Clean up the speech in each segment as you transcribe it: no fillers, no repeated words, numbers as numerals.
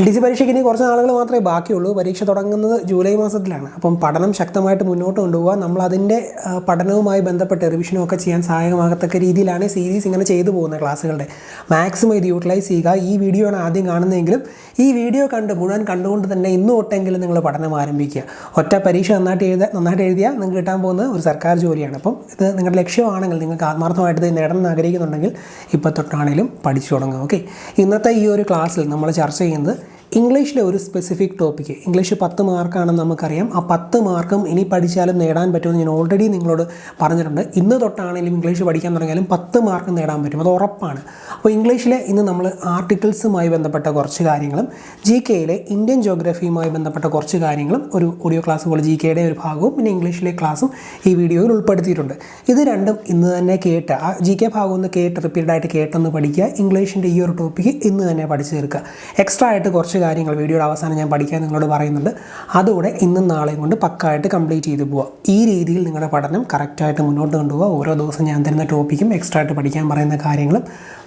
LDC പരീക്ഷയ്ക്ക് ഇനി കുറച്ച് നാളുകൾ മാത്രമേ ബാക്കിയുള്ളൂ. പരീക്ഷ തുടങ്ങുന്നത് ജൂലൈ മാസത്തിലാണ്. അപ്പം പഠനം ശക്തമായിട്ട് മുന്നോട്ട് കൊണ്ടുപോകാൻ നമ്മളതിൻ്റെ പഠനവുമായി ബന്ധപ്പെട്ട് റിവിഷനും ഒക്കെ ചെയ്യാൻ സഹായകമാകത്തക്ക രീതിയിലാണ് സീരീസ് ഇങ്ങനെ ചെയ്തു പോകുന്നത് ക്ലാസ്സുകളുടെ. മാക്സിമം ഇത് യൂട്ടിലൈസ് ചെയ്യുക. ഈ വീഡിയോ ആണ് ആദ്യം കാണുന്നതെങ്കിലും ഈ വീഡിയോ മുഴുവൻ കണ്ടുകൊണ്ട് തന്നെ ഇന്ന് തൊട്ടെങ്കിലും നിങ്ങൾ പഠനം ആരംഭിക്കുക. ഒറ്റ പരീക്ഷ നന്നായിട്ട് എഴുതിയാൽ നിങ്ങൾക്ക് കിട്ടാൻ പോകുന്നത് ഒരു സർക്കാർ ജോലിയാണ്. അപ്പം ഇത് നിങ്ങളുടെ ലക്ഷ്യമാണെങ്കിൽ, നിങ്ങൾക്ക് ആത്മാർത്ഥമായിട്ട് ഇത് നേടണം ആഗ്രഹിക്കുന്നുണ്ടെങ്കിൽ ഇപ്പോൾ തൊട്ടാണെങ്കിലും പഠിച്ചു തുടങ്ങുക. ഓക്കെ, ഇന്നത്തെ ഈ ഒരു ക്ലാസ്സിൽ നമ്മൾ ചർച്ച ചെയ്യുന്നത് ഇംഗ്ലീഷിലെ ഒരു സ്പെസിഫിക് ടോപ്പിക്ക്. ഇംഗ്ലീഷ് 10 മാർക്കാണെന്ന് നമുക്കറിയാം. ആ 10 മാർക്കും ഇനി പഠിച്ചാലും നേടാൻ പറ്റുമെന്ന് ഞാൻ ഓൾറെഡി നിങ്ങളോട് പറഞ്ഞിട്ടുണ്ട്. ഇന്ന് തൊട്ടാണെങ്കിലും ഇംഗ്ലീഷ് പഠിക്കാൻ തുടങ്ങിയാലും 10 മാർക്ക് നേടാൻ പറ്റും, അത് ഉറപ്പാണ്. അപ്പോൾ ഇംഗ്ലീഷിലെ ഇന്ന് നമ്മൾ ആർട്ടിക്കിൾസുമായി ബന്ധപ്പെട്ട കുറച്ച് കാര്യങ്ങളും GKയിലെ ഇന്ത്യൻ ജോഗ്രഫിയുമായി ബന്ധപ്പെട്ട കുറച്ച് കാര്യങ്ങളും ഒരു ഓഡിയോ ക്ലാസ് പോലെ GKയുടെ ഒരു ഭാഗവും പിന്നെ ഇംഗ്ലീഷിലെ ക്ലാസ്സും ഈ വീഡിയോയിൽ ഉൾപ്പെടുത്തിയിട്ടുണ്ട്. ഇത് രണ്ടും ഇന്ന് തന്നെ കേട്ട് ആ GK ഭാഗം ഒന്ന് റിപ്പീറ്റഡായിട്ട് കേട്ടൊന്ന് പഠിക്കുക. ഇംഗ്ലീഷിൻ്റെ ഈ ഒരു ടോപ്പിക്ക് ഇന്ന് തന്നെ പഠിച്ചു തീർക്കുക. എക്സ്ട്രാ ആയിട്ട് കുറച്ച് കാര്യങ്ങൾ വീഡിയോയുടെ അവസാനം ഞാൻ പഠിക്കാൻ നിങ്ങളോട് പറയുന്നുണ്ട്. അതുകൂടെ ഇന്നും നാളെയും കൊണ്ട് പക്കായിട്ട് കംപ്ലീറ്റ് ചെയ്ത് പോവുക. ഈ രീതിയിൽ നിങ്ങളുടെ പഠനം കറക്റ്റായിട്ട് മുന്നോട്ട് കൊണ്ടുപോകുക. ഓരോ ദിവസം ഞാൻ തരുന്ന ടോപ്പിക്കും എക്സ്ട്രാ ആയിട്ട് പഠിക്കാൻ പറയുന്ന കാര്യങ്ങളും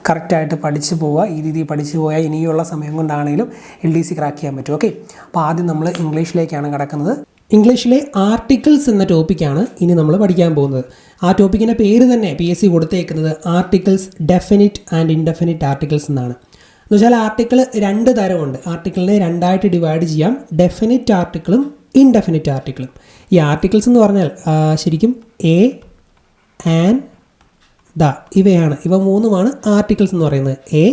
കറക്റ്റായിട്ട് പഠിച്ചു പോവുക. ഈ രീതിയിൽ പഠിച്ചു പോയാൽ ഇനിയുള്ള സമയം കൊണ്ടാണെങ്കിലും LDC ക്രാക്ക് ചെയ്യാൻ പറ്റും. ഓക്കെ, അപ്പോൾ ആദ്യം നമ്മൾ ഇംഗ്ലീഷിലേക്കാണ് കിടക്കുന്നത്. ഇംഗ്ലീഷിലെ ആർട്ടിക്കിൾസ് എന്ന ടോപ്പിക്കാണ് ഇനി നമ്മൾ പഠിക്കാൻ പോകുന്നത്. ആ ടോപ്പിക്കിൻ്റെ പേര് തന്നെ PSC കൊടുത്തേക്കുന്നത് articles definite and indefinite articles എന്നാണ്. എന്ന് വെച്ചാൽ ആർട്ടിക്കിൾ 2 തരമുണ്ട്. ആർട്ടിക്കിളിനെ രണ്ടായിട്ട് ഡിവൈഡ് ചെയ്യാം, ഡെഫിനിറ്റ് ആർട്ടിക്കിളും ഇൻഡെഫിനിറ്റ് ആർട്ടിക്കിളും. ഈ ആർട്ടിക്കിൾസ് എന്ന് പറഞ്ഞാൽ ശരിക്കും എ ആൻഡ് ദ ഇവയാണ്. ഇവ മൂന്നുമാണ് ആർട്ടിക്കിൾസ് എന്ന് പറയുന്നത്, എ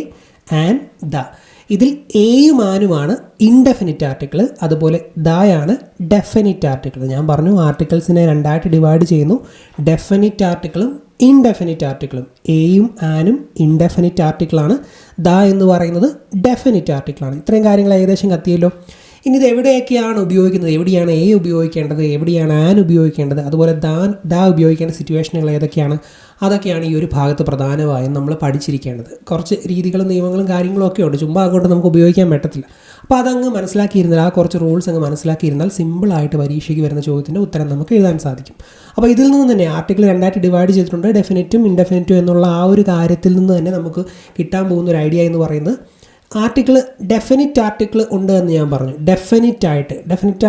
ആൻഡ് ദ. ഇതിൽ എയും ആനുമാണ് ഇൻഡെഫിനിറ്റ് ആർട്ടിക്കിൾ, അതുപോലെ ദയാണ് ഡെഫിനിറ്റ് ആർട്ടിക്കിൾ. ഞാൻ പറഞ്ഞു ആർട്ടിക്കിൾസിനെ രണ്ടായിട്ട് ഡിവൈഡ് ചെയ്യുന്നു, ഡെഫിനിറ്റ് ആർട്ടിക്കിളും ഇൻഡെഫിനിറ്റ് ആർട്ടിക്കിളും. എയും ആനും ഇൻഡെഫിനിറ്റ് ആർട്ടിക്കിളാണ്, ദ എന്ന് പറയുന്നത് ഡെഫിനിറ്റ് ആർട്ടിക്കിളാണ്. ഇത്രയും കാര്യങ്ങൾ ഏകദേശം കത്തിയല്ലോ. ഇനി ഇത് എവിടെയൊക്കെയാണ് ഉപയോഗിക്കുന്നത്, എവിടെയാണ് എ ഉപയോഗിക്കേണ്ടത്, എവിടെയാണ് ആൻ ഉപയോഗിക്കേണ്ടത്, അതുപോലെ ദ ഉപയോഗിക്കേണ്ട സിറ്റുവേഷനുകൾ ഏതൊക്കെയാണ്, അതൊക്കെയാണ് ഈ ഒരു ഭാഗത്ത് പ്രധാനമായും നമ്മൾ പഠിച്ചിരിക്കേണ്ടത്. കുറച്ച് രീതികളും നിയമങ്ങളും കാര്യങ്ങളും ഒക്കെ ഉണ്ട്, ചുമ്മാ അങ്ങോട്ട് നമുക്ക് ഉപയോഗിക്കാൻ പറ്റത്തില്ല. അപ്പോൾ അതങ്ങ് മനസ്സിലാക്കിയിരുന്നാൽ, ആ കുറച്ച് റൂൾസ് അങ്ങ് മനസ്സിലാക്കിയിരുന്നാൽ സിമ്പിളായിട്ട് പരീക്ഷയ്ക്ക് വരുന്ന ചോദ്യത്തിൻ്റെ ഉത്തരം നമുക്ക് എഴുതാൻ സാധിക്കും. അപ്പോൾ ഇതിൽ നിന്ന് തന്നെ ആർട്ടിക്കിൾ രണ്ടായിട്ട് ഡിവൈഡ് ചെയ്തിട്ടുണ്ട്, ഡെഫിനിറ്റും ഇൻഡെഫിനിറ്റും എന്നുള്ള ആ ഒരു കാര്യത്തിൽ നിന്ന് തന്നെ നമുക്ക് കിട്ടാൻ പോകുന്ന ഒരു ഐഡിയ എന്ന് പറയുന്നത് ആർട്ടിക്കിൾ ഡെഫിനിറ്റ് ആർട്ടിക്കിൾ ഉണ്ട് എന്ന് ഞാൻ പറഞ്ഞു. ഡെഫിനിറ്റ്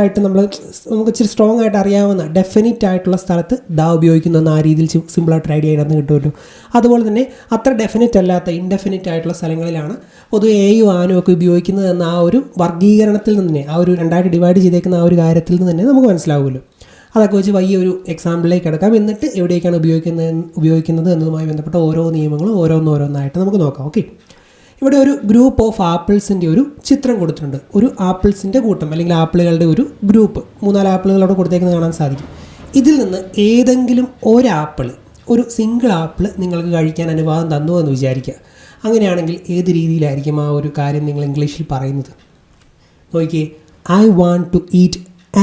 ആയിട്ട് നമുക്ക് ഇച്ചിരി സ്ട്രോങ് ആയിട്ട് അറിയാവുന്ന ഡെഫിനിറ്റ് ആയിട്ടുള്ള സ്ഥലത്ത് ദ ഉപയോഗിക്കുന്ന ആ രീതിയിൽ സിമ്പിളായിട്ട് ഐഡിയ ആയിട്ടൊന്ന് കിട്ടുമല്ലോ. അതുപോലെ തന്നെ അത്ര ഡെഫിനിറ്റ് അല്ലാത്ത ഇൻഡെഫിനിറ്റ് ആയിട്ടുള്ള സ്ഥലങ്ങളിലാണ് പൊതുവെ എയും ആനും ഒക്കെ ഉപയോഗിക്കുന്നത് എന്ന ആ ഒരു വർഗീകരണത്തിൽ നിന്ന് തന്നെ, ആ ഒരു രണ്ടായിട്ട് ഡിവൈഡ് ചെയ്തേക്കുന്ന ആ ഒരു കാര്യത്തിൽ നിന്ന് തന്നെ നമുക്ക് മനസ്സിലാവുമല്ലോ. അതൊക്കെ വെച്ച് വലിയ ഒരു എക്സാമ്പിളിലേക്ക് എടുക്കാം. എന്നിട്ട് എവിടേക്കാണ് ഉപയോഗിക്കുന്നത് എന്നതുമായി ബന്ധപ്പെട്ട ഓരോ നിയമങ്ങളും ഓരോന്നായിട്ട് നമുക്ക് നോക്കാം. ഓക്കെ, ഇവിടെ ഒരു ഗ്രൂപ്പ് ഓഫ് ആപ്പിൾസിൻ്റെ ഒരു ചിത്രം കൊടുത്തിട്ടുണ്ട്. ഒരു ആപ്പിൾസിൻ്റെ കൂട്ടം അല്ലെങ്കിൽ ആപ്പിളുകളുടെ ഒരു ഗ്രൂപ്പ്, 3-4 ആപ്പിളുകൾ അവിടെ കൊടുത്തേക്കുന്നത് കാണാൻ സാധിക്കും. ഇതിൽ നിന്ന് ഏതെങ്കിലും ഒരു സിംഗിൾ ആപ്പിൾ നിങ്ങൾക്ക് കഴിക്കാൻ അനുവാദം തന്നു എന്ന് വിചാരിക്കുക. അങ്ങനെയാണെങ്കിൽ ഏത് രീതിയിലായിരിക്കും ആ ഒരു കാര്യം നിങ്ങൾ ഇംഗ്ലീഷിൽ പറയുന്നത്? നോക്കിയേ, I want to eat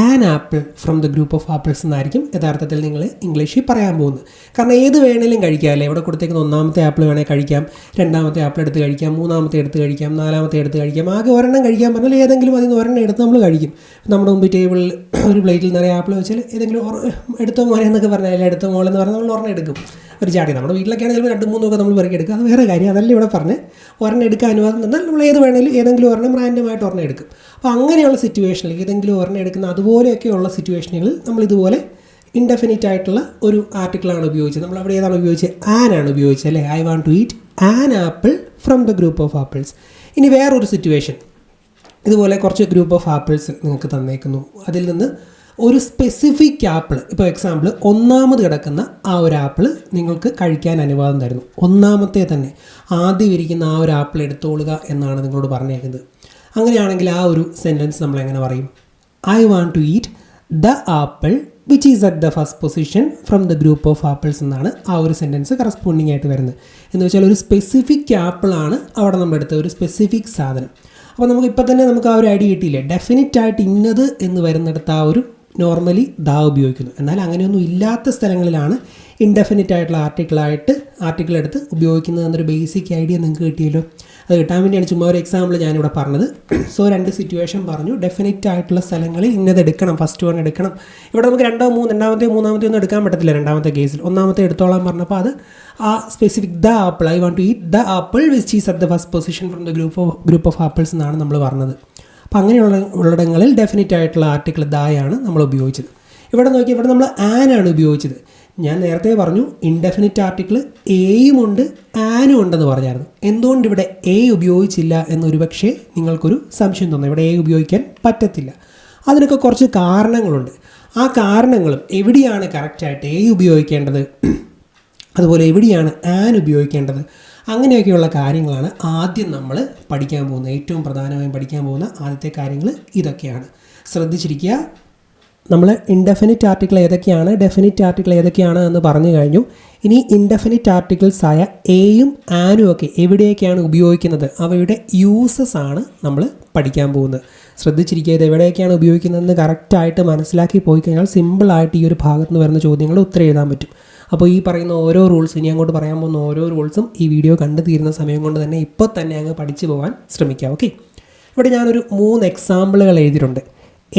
an apple from the group of apples എന്നായിരിക്കും യഥാർത്ഥത്തിൽ നിങ്ങൾ ഇംഗ്ലീഷിൽ പറയാൻ പോകുന്നത്. കാരണം ഏത് വേണേലും കഴിക്കാമല്ലേ. ഇവിടെ കൊടുത്തേക്കുന്ന 1ാമത്തെ ആപ്പിൾ വേണേൽ കഴിക്കാം, 2ാമത്തെ ആപ്പിൾ എടുത്ത് കഴിക്കാം, 3ാമത്തെ എടുത്ത് കഴിക്കാം, 4ാമത്തെ എടുത്ത് കഴിക്കാം. ആകെ ഒരെണ്ണം കഴിക്കാൻ പറഞ്ഞാൽ ഏതെങ്കിലും അതിൽ നിന്ന് ഒരെണ്ണം എടുത്ത് നമ്മൾ കഴിക്കും. നമ്മുടെ മുമ്പ് ടേബിളിൽ ഒരു പ്ലേറ്റിൽ നിറയെ ആപ്പിൾ വെച്ചാൽ ഏതെങ്കിലും എടുത്തോ മോനെ എന്നൊക്കെ പറഞ്ഞാൽ, അല്ലെങ്കിൽ എടുത്തോ മോളെന്ന് പറഞ്ഞാൽ നമ്മൾ ഒരെണ്ണം എടുക്കും, ഒരു ചാടി. നമ്മുടെ വീട്ടിലൊക്കെ ആണെങ്കിൽ 2-3 ഒക്കെ നമ്മൾ പെറുക്കി എടുക്കുക, അത് വേറെ കാര്യം. അതല്ല ഇവിടെ പറഞ്ഞ് ഒരെണ്ണം എടുക്കാൻ അനുവാദം തന്നാൽ നമ്മൾ ഏത് വേണേലും ഏതെങ്കിലും ഒരെണ്ണം റാൻഡമായിട്ട് ഒരെണ്ണം എടുക്കും. അപ്പോൾ അങ്ങനെയുള്ള സിറ്റുവേഷനിൽ ഏതെങ്കിലും ഒരെണ്ണം എടുക്കുന്ന അതുപോലെയൊക്കെയുള്ള സിറ്റുവേഷനുകളിൽ നമ്മൾ ഇതുപോലെ ഇൻഡെഫിനിറ്റ് ആയിട്ടുള്ള ഒരു ആർട്ടിക്കിളാണ് ഉപയോഗിച്ചത്. നമ്മൾ അവിടെ ഏതാണ് ഉപയോഗിച്ചത്? ആനാണ് ഉപയോഗിച്ചത് അല്ലേ. I want to eat an apple from the group of apples. ഇനി വേറൊരു സിറ്റുവേഷൻ, ഇതുപോലെ കുറച്ച് ഗ്രൂപ്പ് ഓഫ് ആപ്പിൾസ് നിങ്ങൾക്ക് തന്നേക്കുന്നു. അതിൽ നിന്ന് ഒരു സ്പെസിഫിക് ആപ്പിൾ, ഇപ്പോൾ എക്സാമ്പിൾ 1ാമത് കിടക്കുന്ന ആ ഒരു ആപ്പിൾ നിങ്ങൾക്ക് കഴിക്കാൻ അനുവാദം തരുന്നു. 1ാമത്തെ തന്നെ ആദ്യം ഇരിക്കുന്ന ആ ഒരു ആപ്പിൾ എടുത്തോളുക എന്നാണ് നിങ്ങളോട് പറഞ്ഞേക്കുന്നത്. അങ്ങനെയാണെങ്കിൽ ആ ഒരു സെൻറ്റൻസ് നമ്മൾ എങ്ങനെ പറയും? I want to eat the apple which is at the first position from the group of apples എന്നാണ് ആ ഒരു സെൻറ്റൻസ് കറസ്പോണ്ടിങ് ആയിട്ട് വരുന്നത്. എന്ന് വെച്ചാൽ ഒരു സ്പെസിഫിക് ആപ്പിളാണ് അവിടെ നമ്മൾ എടുത്ത ഒരു സ്പെസിഫിക് സാധനം. അപ്പോൾ നമുക്ക് ഇപ്പം തന്നെ നമുക്ക് ആ ഒരു ഐഡിയ കിട്ടിയില്ലേ. ഡെഫിനിറ്റ് ആയിട്ട് ഇന്നത് എന്ന് വരുന്നിടത്ത് ആ ഒരു നോർമലി ദ ഉപയോഗിക്കുന്നു. എന്നാൽ അങ്ങനെയൊന്നും ഇല്ലാത്ത സ്ഥലങ്ങളിലാണ് ഇൻഡെഫിനിറ്റ് ആയിട്ടുള്ള ആർട്ടിക്കിൾ എടുത്ത് ഉപയോഗിക്കുന്നത് എന്നൊരു ബേസിക് ഐഡിയ നിങ്ങൾക്ക് കിട്ടിയല്ലോ. അത് കിട്ടാൻ വേണ്ടിയാണ് ചുമ്മാ ഒരു എക്സാമ്പിൾ ഞാനിവിടെ പറഞ്ഞത്. സോ 2 സിറ്റുവേഷൻ പറഞ്ഞു. ഡെഫിനിറ്റ് ആയിട്ടുള്ള സ്ഥലങ്ങളിൽ ഇന്നത് എടുക്കണം, ഫസ്റ്റ് വൺ എടുക്കണം. ഇവിടെ നമുക്ക് രണ്ടാമത്തെ മൂന്നാമത്തെ ഒന്നും എടുക്കാൻ പറ്റത്തില്ല. 2ാമത്തെ കേസിൽ 1ാമത്തെ എടുത്തോളാൻ പറഞ്ഞപ്പോൾ അത് ആ specific the apple, I want to eat the apple which is at the first position from the group of apples എന്നാണ് നമ്മൾ പറഞ്ഞത്. അപ്പോൾ അങ്ങനെയുള്ള ഉള്ളിടങ്ങളിൽ ഡെഫിനിറ്റ് ആയിട്ടുള്ള ആർട്ടിക്കിൾ ദായാണ് നമ്മൾ ഉപയോഗിച്ചത്. ഇവിടെ നോക്കി, ഇവിടെ നമ്മൾ ആനാണ് ഉപയോഗിച്ചത്. ഞാൻ നേരത്തെ പറഞ്ഞു ഇൻഡെഫിനിറ്റ് ആർട്ടിക്കിൾ എയും ഉണ്ട് ആനും ഉണ്ടെന്ന് പറഞ്ഞായിരുന്നു. എന്തുകൊണ്ട് ഇവിടെ എ ഉപയോഗിച്ചില്ല എന്നൊരു പക്ഷേ നിങ്ങൾക്കൊരു സംശയം തോന്നും. ഇവിടെ എ ഉപയോഗിക്കാൻ പറ്റത്തില്ല. അതിനൊക്കെ കുറച്ച് കാരണങ്ങളുണ്ട്. ആ കാരണങ്ങളും എവിടെയാണ് കറക്റ്റായിട്ട് എ ഉപയോഗിക്കേണ്ടത്, അതുപോലെ എവിടെയാണ് ആൻ ഉപയോഗിക്കേണ്ടത്, അങ്ങനെയൊക്കെയുള്ള കാര്യങ്ങളാണ് ആദ്യം നമ്മൾ പഠിക്കാൻ പോകുന്നത്. ഏറ്റവും പ്രധാനമായും പഠിക്കാൻ പോകുന്ന ആദ്യത്തെ കാര്യങ്ങൾ ഇതൊക്കെയാണ്. ശ്രദ്ധിച്ചിരിക്കുക. നമ്മൾ ഇൻഡെഫിനിറ്റ് ആർട്ടിക്കിൾ ഏതൊക്കെയാണ്, ഡെഫിനിറ്റ് ആർട്ടിക്കിൾ ഏതൊക്കെയാണ് എന്ന് പറഞ്ഞു കഴിഞ്ഞു. ഇനി ഇൻഡെഫിനിറ്റ് ആർട്ടിക്കിൾസ് ആയ എയും ആനും ഒക്കെ എവിടെയൊക്കെയാണ് ഉപയോഗിക്കുന്നത്, അവയുടെ യൂസസ് ആണ് നമ്മൾ പഠിക്കാൻ പോകുന്നത്. ശ്രദ്ധിച്ചിരിക്കുക. ഇത് എവിടെയൊക്കെയാണ് ഉപയോഗിക്കുന്നതെന്ന് കറക്റ്റായിട്ട് മനസ്സിലാക്കി പോയി കഴിഞ്ഞാൽ സിമ്പിളായിട്ട് ഈ ഒരു ഭാഗത്ത് നിന്ന് വരുന്ന ചോദ്യങ്ങൾ ഉത്തരം എഴുതാൻ പറ്റും. അപ്പോൾ ഈ പറയുന്ന ഓരോ റൂൾസ്, ഇനി അങ്ങോട്ട് പറയാൻ പോകുന്ന ഓരോ റൂൾസും ഈ വീഡിയോ കണ്ടു തീരുന്ന സമയം കൊണ്ട് തന്നെ ഇപ്പോൾ തന്നെ അങ്ങ് പഠിച്ചു പോകാൻ ശ്രമിക്കാം. ഓക്കെ, ഇവിടെ ഞാനൊരു 3 എക്സാമ്പിളുകൾ എഴുതിയിട്ടുണ്ട്.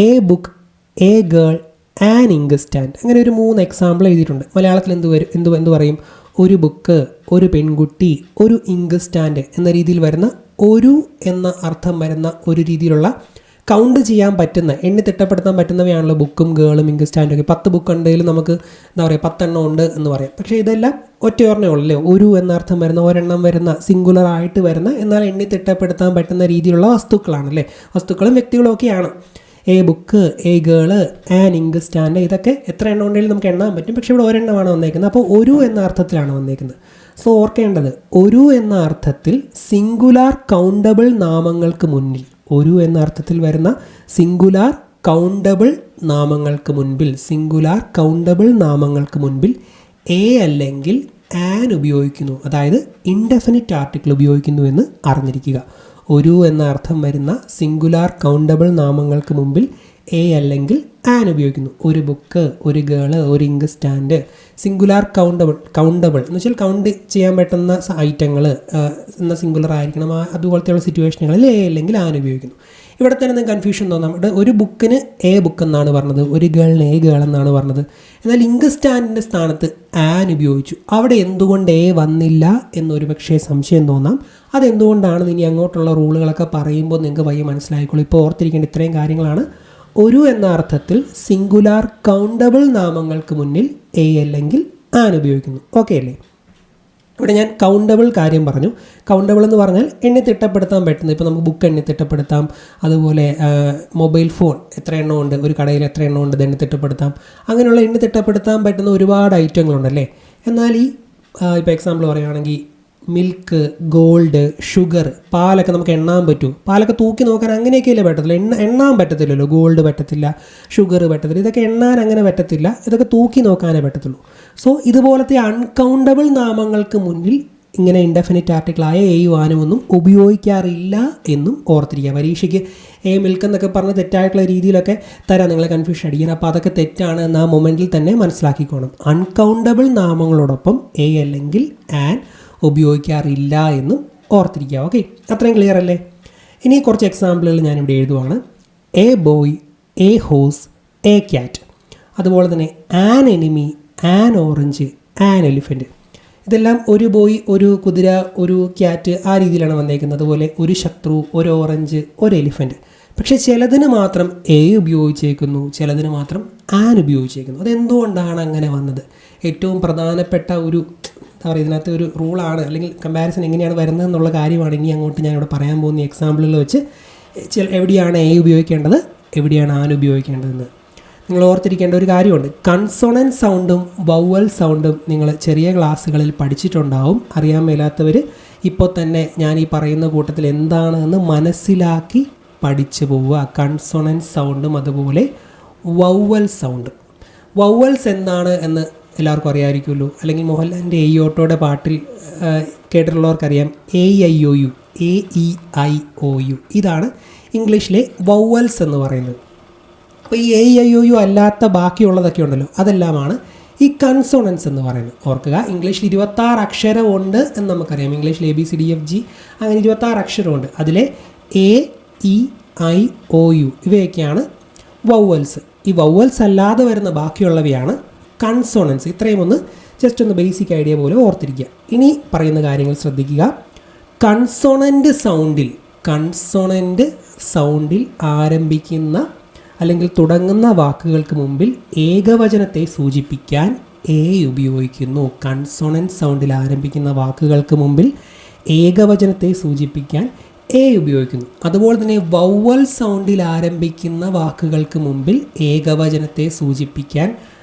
A book, a girl, an ink stand. അങ്ങനെ ഒരു 3 എക്സാമ്പിൾ എഴുതിയിട്ടുണ്ട്. മലയാളത്തിൽ എന്ത് പറയും? ഒരു ബുക്ക്, ഒരു പെൺകുട്ടി, ഒരു ഇങ്ക് സ്റ്റാൻഡ് എന്ന രീതിയിൽ വരുന്ന, ഒരു എന്ന അർത്ഥം വരുന്ന ഒരു രീതിയിലുള്ള കൗണ്ട് ചെയ്യാൻ പറ്റുന്ന, എണ്ണി തിട്ടപ്പെടുത്താൻ പറ്റുന്നവയാണല്ലോ ബുക്കും ഗേളും ഇങ്ക് സ്റ്റാൻഡും ഒക്കെ. 10 ബുക്ക് ഉണ്ടെങ്കിൽ നമുക്ക് എന്താ പറയുക 10 എണ്ണം ഉണ്ട് എന്ന് പറയാം. പക്ഷേ ഇതെല്ലാം ഒറ്റയൊരെണ്ണേ ഉള്ളൂ. ഒരു എന്ന അർത്ഥം വരുന്ന, ഒരെണ്ണം വരുന്ന, സിംഗുലർ ആയിട്ട് വരുന്ന, എന്നാൽ എണ്ണി തിട്ടപ്പെടുത്താൻ പറ്റുന്ന രീതിയിലുള്ള വസ്തുക്കളാണല്ലേ. വസ്തുക്കളും വ്യക്തികളും ഒക്കെയാണ്. A book, a girl, an ink stand, ഇതൊക്കെ എത്ര എണ്ണം ഉണ്ടെങ്കിലും നമുക്ക് എണ്ണാൻ പറ്റും. പക്ഷേ ഇവിടെ ഒരെണ്ണമാണ് വന്നേക്കുന്നത്. അപ്പോൾ ഒരു എന്ന അർത്ഥത്തിലാണ് വന്നേക്കുന്നത്. സോ ഓർക്കേണ്ടത്, ഒരു എന്ന അർത്ഥത്തിൽ സിംഗുലാർ കൗണ്ടബിൾ നാമങ്ങൾക്ക് മുന്നിൽ, ഒരു എന്ന അർത്ഥത്തിൽ വരുന്ന സിംഗുലാർ കൗണ്ടബിൾ നാമങ്ങൾക്ക് മുൻപിൽ എ അല്ലെങ്കിൽ ആൻ ഉപയോഗിക്കുന്നു, അതായത് ഇൻഡെഫിനിറ്റ് ആർട്ടിക്കിൾ ഉപയോഗിക്കുന്നു എന്ന് അറിഞ്ഞിരിക്കുക. ഒരു എന്ന അർത്ഥം വരുന്ന സിംഗുലാർ കൗണ്ടബിൾ നാമങ്ങൾക്ക് മുമ്പിൽ എ അല്ലെങ്കിൽ ആൻ ഉപയോഗിക്കുന്നു. ഒരു ബുക്ക്, ഒരു ഗേള്, ഒരു ഇങ്ക് സ്റ്റാൻഡ്. സിംഗുലാർ കൗണ്ടബിൾ എന്ന് വെച്ചാൽ കൗണ്ട് ചെയ്യാൻ പറ്റുന്ന ഐറ്റങ്ങൾ എന്ന സിംഗുലർ ആയിരിക്കണം. അതുപോലത്തെയുള്ള സിറ്റുവേഷനുകളിൽ എ അല്ലെങ്കിൽ ആൻ ഉപയോഗിക്കുന്നു. ഇവിടെ തന്നെ നിങ്ങൾക്ക് കൺഫ്യൂഷൻ തോന്നാം. ഇവിടെ ഒരു ബുക്കിന് എ ബുക്ക് എന്നാണ് പറഞ്ഞത്, ഒരു ഗേളിന് എ ഗേൾ എന്നാണ് പറഞ്ഞത്. എന്നാൽ ഇങ്ക് സ്റ്റാൻഡിൻ്റെ സ്ഥാനത്ത് ആൻ ഉപയോഗിച്ചു. അവിടെ എന്തുകൊണ്ട് എ വന്നില്ല എന്നൊരു പക്ഷേ സംശയം തോന്നാം. അതെന്തുകൊണ്ടാണ് ഇനി അങ്ങോട്ടുള്ള റൂളുകളൊക്കെ പറയുമ്പോൾ നിങ്ങൾക്ക് പയ്യെ മനസ്സിലായിക്കോളൂ. ഇപ്പോൾ ഓർത്തിരിക്കേണ്ട ഇത്രയും കാര്യങ്ങളാണ്. ഒരു എന്ന അർത്ഥത്തിൽ സിംഗുലാർ കൗണ്ടബിൾ നാമങ്ങൾക്ക് മുന്നിൽ എ അല്ലെങ്കിൽ ആൻ ഉപയോഗിക്കുന്നു. ഓക്കെ അല്ലേ? ഇവിടെ ഞാൻ കൗണ്ടബിൾ കാര്യം പറഞ്ഞു. കൗണ്ടബിൾ എന്ന് പറഞ്ഞാൽ എണ്ണി തിട്ടപ്പെടുത്താൻ പറ്റുന്നത്. ഇപ്പോൾ നമുക്ക് ബുക്ക് എണ്ണി തിട്ടപ്പെടുത്താം, അതുപോലെ മൊബൈൽ ഫോൺ എത്ര എണ്ണം ഉണ്ട്, ഒരു കടയിൽ എത്ര എണ്ണം ഉണ്ട്, എണ്ണി തിട്ടപ്പെടുത്താം. അങ്ങനെയുള്ള എണ്ണി തിട്ടപ്പെടുത്താൻ പറ്റുന്ന ഒരുപാട് ഐറ്റങ്ങളുണ്ടല്ലേ. എന്നാൽ ഈ ഇപ്പോൾ എക്സാമ്പിൾ പറയുകയാണെങ്കിൽ മിൽക്ക്, ഗോൾഡ്, ഷുഗർ, പാലൊക്കെ നമുക്ക് എണ്ണാൻ പറ്റുമോ? പാലൊക്കെ തൂക്കി നോക്കാൻ അങ്ങനെയൊക്കെയല്ലേ പറ്റത്തില്ല. എണ്ണാൻ പറ്റത്തില്ലല്ലോ. ഗോൾഡ് പറ്റത്തില്ല, ഷുഗർ പറ്റത്തില്ല. ഇതൊക്കെ എണ്ണാൻ അങ്ങനെ പറ്റത്തില്ല. ഇതൊക്കെ തൂക്കി നോക്കാനേ പറ്റത്തുള്ളൂ. സോ ഇതുപോലത്തെ അൺകൗണ്ടബിൾ നാമങ്ങൾക്ക് മുന്നിൽ ഇങ്ങനെ ഇൻഡെഫിനിറ്റ് ആർട്ടിക്കിളായ എയും ആനും ഒന്നും ഉപയോഗിക്കാറില്ല എന്നും ഓർത്തിരിക്കുക. പരീക്ഷയ്ക്ക് എ മിൽക്ക് എന്നൊക്കെ പറഞ്ഞ് തെറ്റായിട്ടുള്ള രീതിയിലൊക്കെ തരാം നിങ്ങളെ കൺഫ്യൂഷൻ അടിക്കാൻ. അപ്പോൾ അതൊക്കെ തെറ്റാണ് എന്ന് ആ മൊമെൻറ്റിൽ തന്നെ മനസ്സിലാക്കിക്കോണം. അൺകൗണ്ടബിൾ നാമങ്ങളോടൊപ്പം എ അല്ലെങ്കിൽ ആൻ ഉപയോഗിക്കാറില്ല എന്നും ഓർത്തിരിക്കുക. ഓക്കെ, അത്രയും ക്ലിയർ അല്ലേ? ഇനി കുറച്ച് എക്സാമ്പിളുകൾ ഞാനിവിടെ എഴുതുവാണ്. A boy, a horse, a cat. അതുപോലെ തന്നെ an enemy, an orange, an elephant. ഇതെല്ലാം ഒരു ബോയ്, ഒരു കുതിര, ഒരു ക്യാറ്റ്, ആ രീതിയിലാണ് വന്നേക്കുന്നത്. അതുപോലെ ഒരു ശത്രു, ഒരു ഓറഞ്ച്, ഒരു എലിഫൻറ്റ്. പക്ഷേ ചിലതിന് മാത്രം എ ഉപയോഗിച്ചേക്കുന്നു, ചിലതിന് മാത്രം ആൻ ഉപയോഗിച്ചേക്കുന്നു. അതെന്തുകൊണ്ടാണ് അങ്ങനെ വന്നത്? ഏറ്റവും പ്രധാനപ്പെട്ട ഒരു എന്താ പറയുക, ഇതിനകത്ത് ഒരു റൂളാണ്, അല്ലെങ്കിൽ കമ്പാരിസൺ എങ്ങനെയാണ് വരുന്നത് എന്നുള്ള കാര്യമാണ് ഇനി അങ്ങോട്ട് ഞാനിവിടെ പറയാൻ പോകുന്ന എക്സാമ്പിളുകൾ വെച്ച് എവിടെയാണ് എ ഉപയോഗിക്കേണ്ടത്, എവിടെയാണ് ആൻ ഉപയോഗിക്കേണ്ടതെന്ന് നിങ്ങൾ ഓർത്തിരിക്കേണ്ട ഒരു കാര്യമുണ്ട്. കൺസോണൻറ്റ് സൗണ്ടും വവ്വൽ സൗണ്ടും നിങ്ങൾ ചെറിയ ക്ലാസ്സുകളിൽ പഠിച്ചിട്ടുണ്ടാവും. അറിയാൻ മേലാത്തവർ ഇപ്പോൾ തന്നെ ഞാൻ ഈ പറയുന്ന കൂട്ടത്തിൽ എന്താണെന്ന് മനസ്സിലാക്കി പഠിച്ചു പോവുക. കൺസോണൻറ്റ് സൗണ്ടും അതുപോലെ വവ്വൽ സൗണ്ടും. വവ്വൽസ് എന്താണ് എന്ന് എല്ലാവർക്കും അറിയാമായിരിക്കുമല്ലോ. അല്ലെങ്കിൽ മോഹൻലാലിൻ്റെ എ ഓട്ടോയുടെ പാട്ടിൽ കേട്ടിട്ടുള്ളവർക്കറിയാം. AIOU, AEIOU, ഇതാണ് ഇംഗ്ലീഷിലെ വവ്വൽസ് എന്ന് പറയുന്നത്. അപ്പോൾ ഈ AIOU അല്ലാത്ത ബാക്കിയുള്ളതൊക്കെ ഉണ്ടല്ലോ, അതെല്ലാമാണ് ഈ കൺസോണൻസ് എന്ന് പറയുന്നത്. ഓർക്കുക, ഇംഗ്ലീഷിൽ 26 അക്ഷരമുണ്ട് എന്ന് നമുക്കറിയാം. ഇംഗ്ലീഷിൽ ABCDFG അങ്ങനെ 26 അക്ഷരമുണ്ട്. അതിലെ AEIOU ഇവയൊക്കെയാണ് വവ്വൽസ്. ഈ വവ്വൽസ് അല്ലാതെ വരുന്ന ബാക്കിയുള്ളവയാണ് കൺസോണൻസ്. ഇത്രയും ഒന്ന് ജസ്റ്റ് ഒന്ന് ബേസിക് ഐഡിയ പോലെ ഓർത്തിരിക്കുക. ഇനി പറയുന്ന കാര്യങ്ങൾ ശ്രദ്ധിക്കുക. കൺസോണൻ്റ് സൗണ്ടിൽ കൺസോണൻ്റ് സൗണ്ടിൽ ആരംഭിക്കുന്ന അല്ലെങ്കിൽ തുടങ്ങുന്ന വാക്കുകൾക്ക് മുമ്പിൽ ഏകവചനത്തെ സൂചിപ്പിക്കാൻ എ ഉപയോഗിക്കുന്നു. കൺസോണൻ്റ് സൗണ്ടിൽ ആരംഭിക്കുന്ന വാക്കുകൾക്ക് മുമ്പിൽ ഏകവചനത്തെ സൂചിപ്പിക്കാൻ എ ഉപയോഗിക്കുന്നു. അതുപോലെ തന്നെ വൗവൽ സൗണ്ടിൽ ആരംഭിക്കുന്ന വാക്കുകൾക്ക് മുമ്പിൽ ഏകവചനത്തെ സൂചിപ്പിക്കാൻ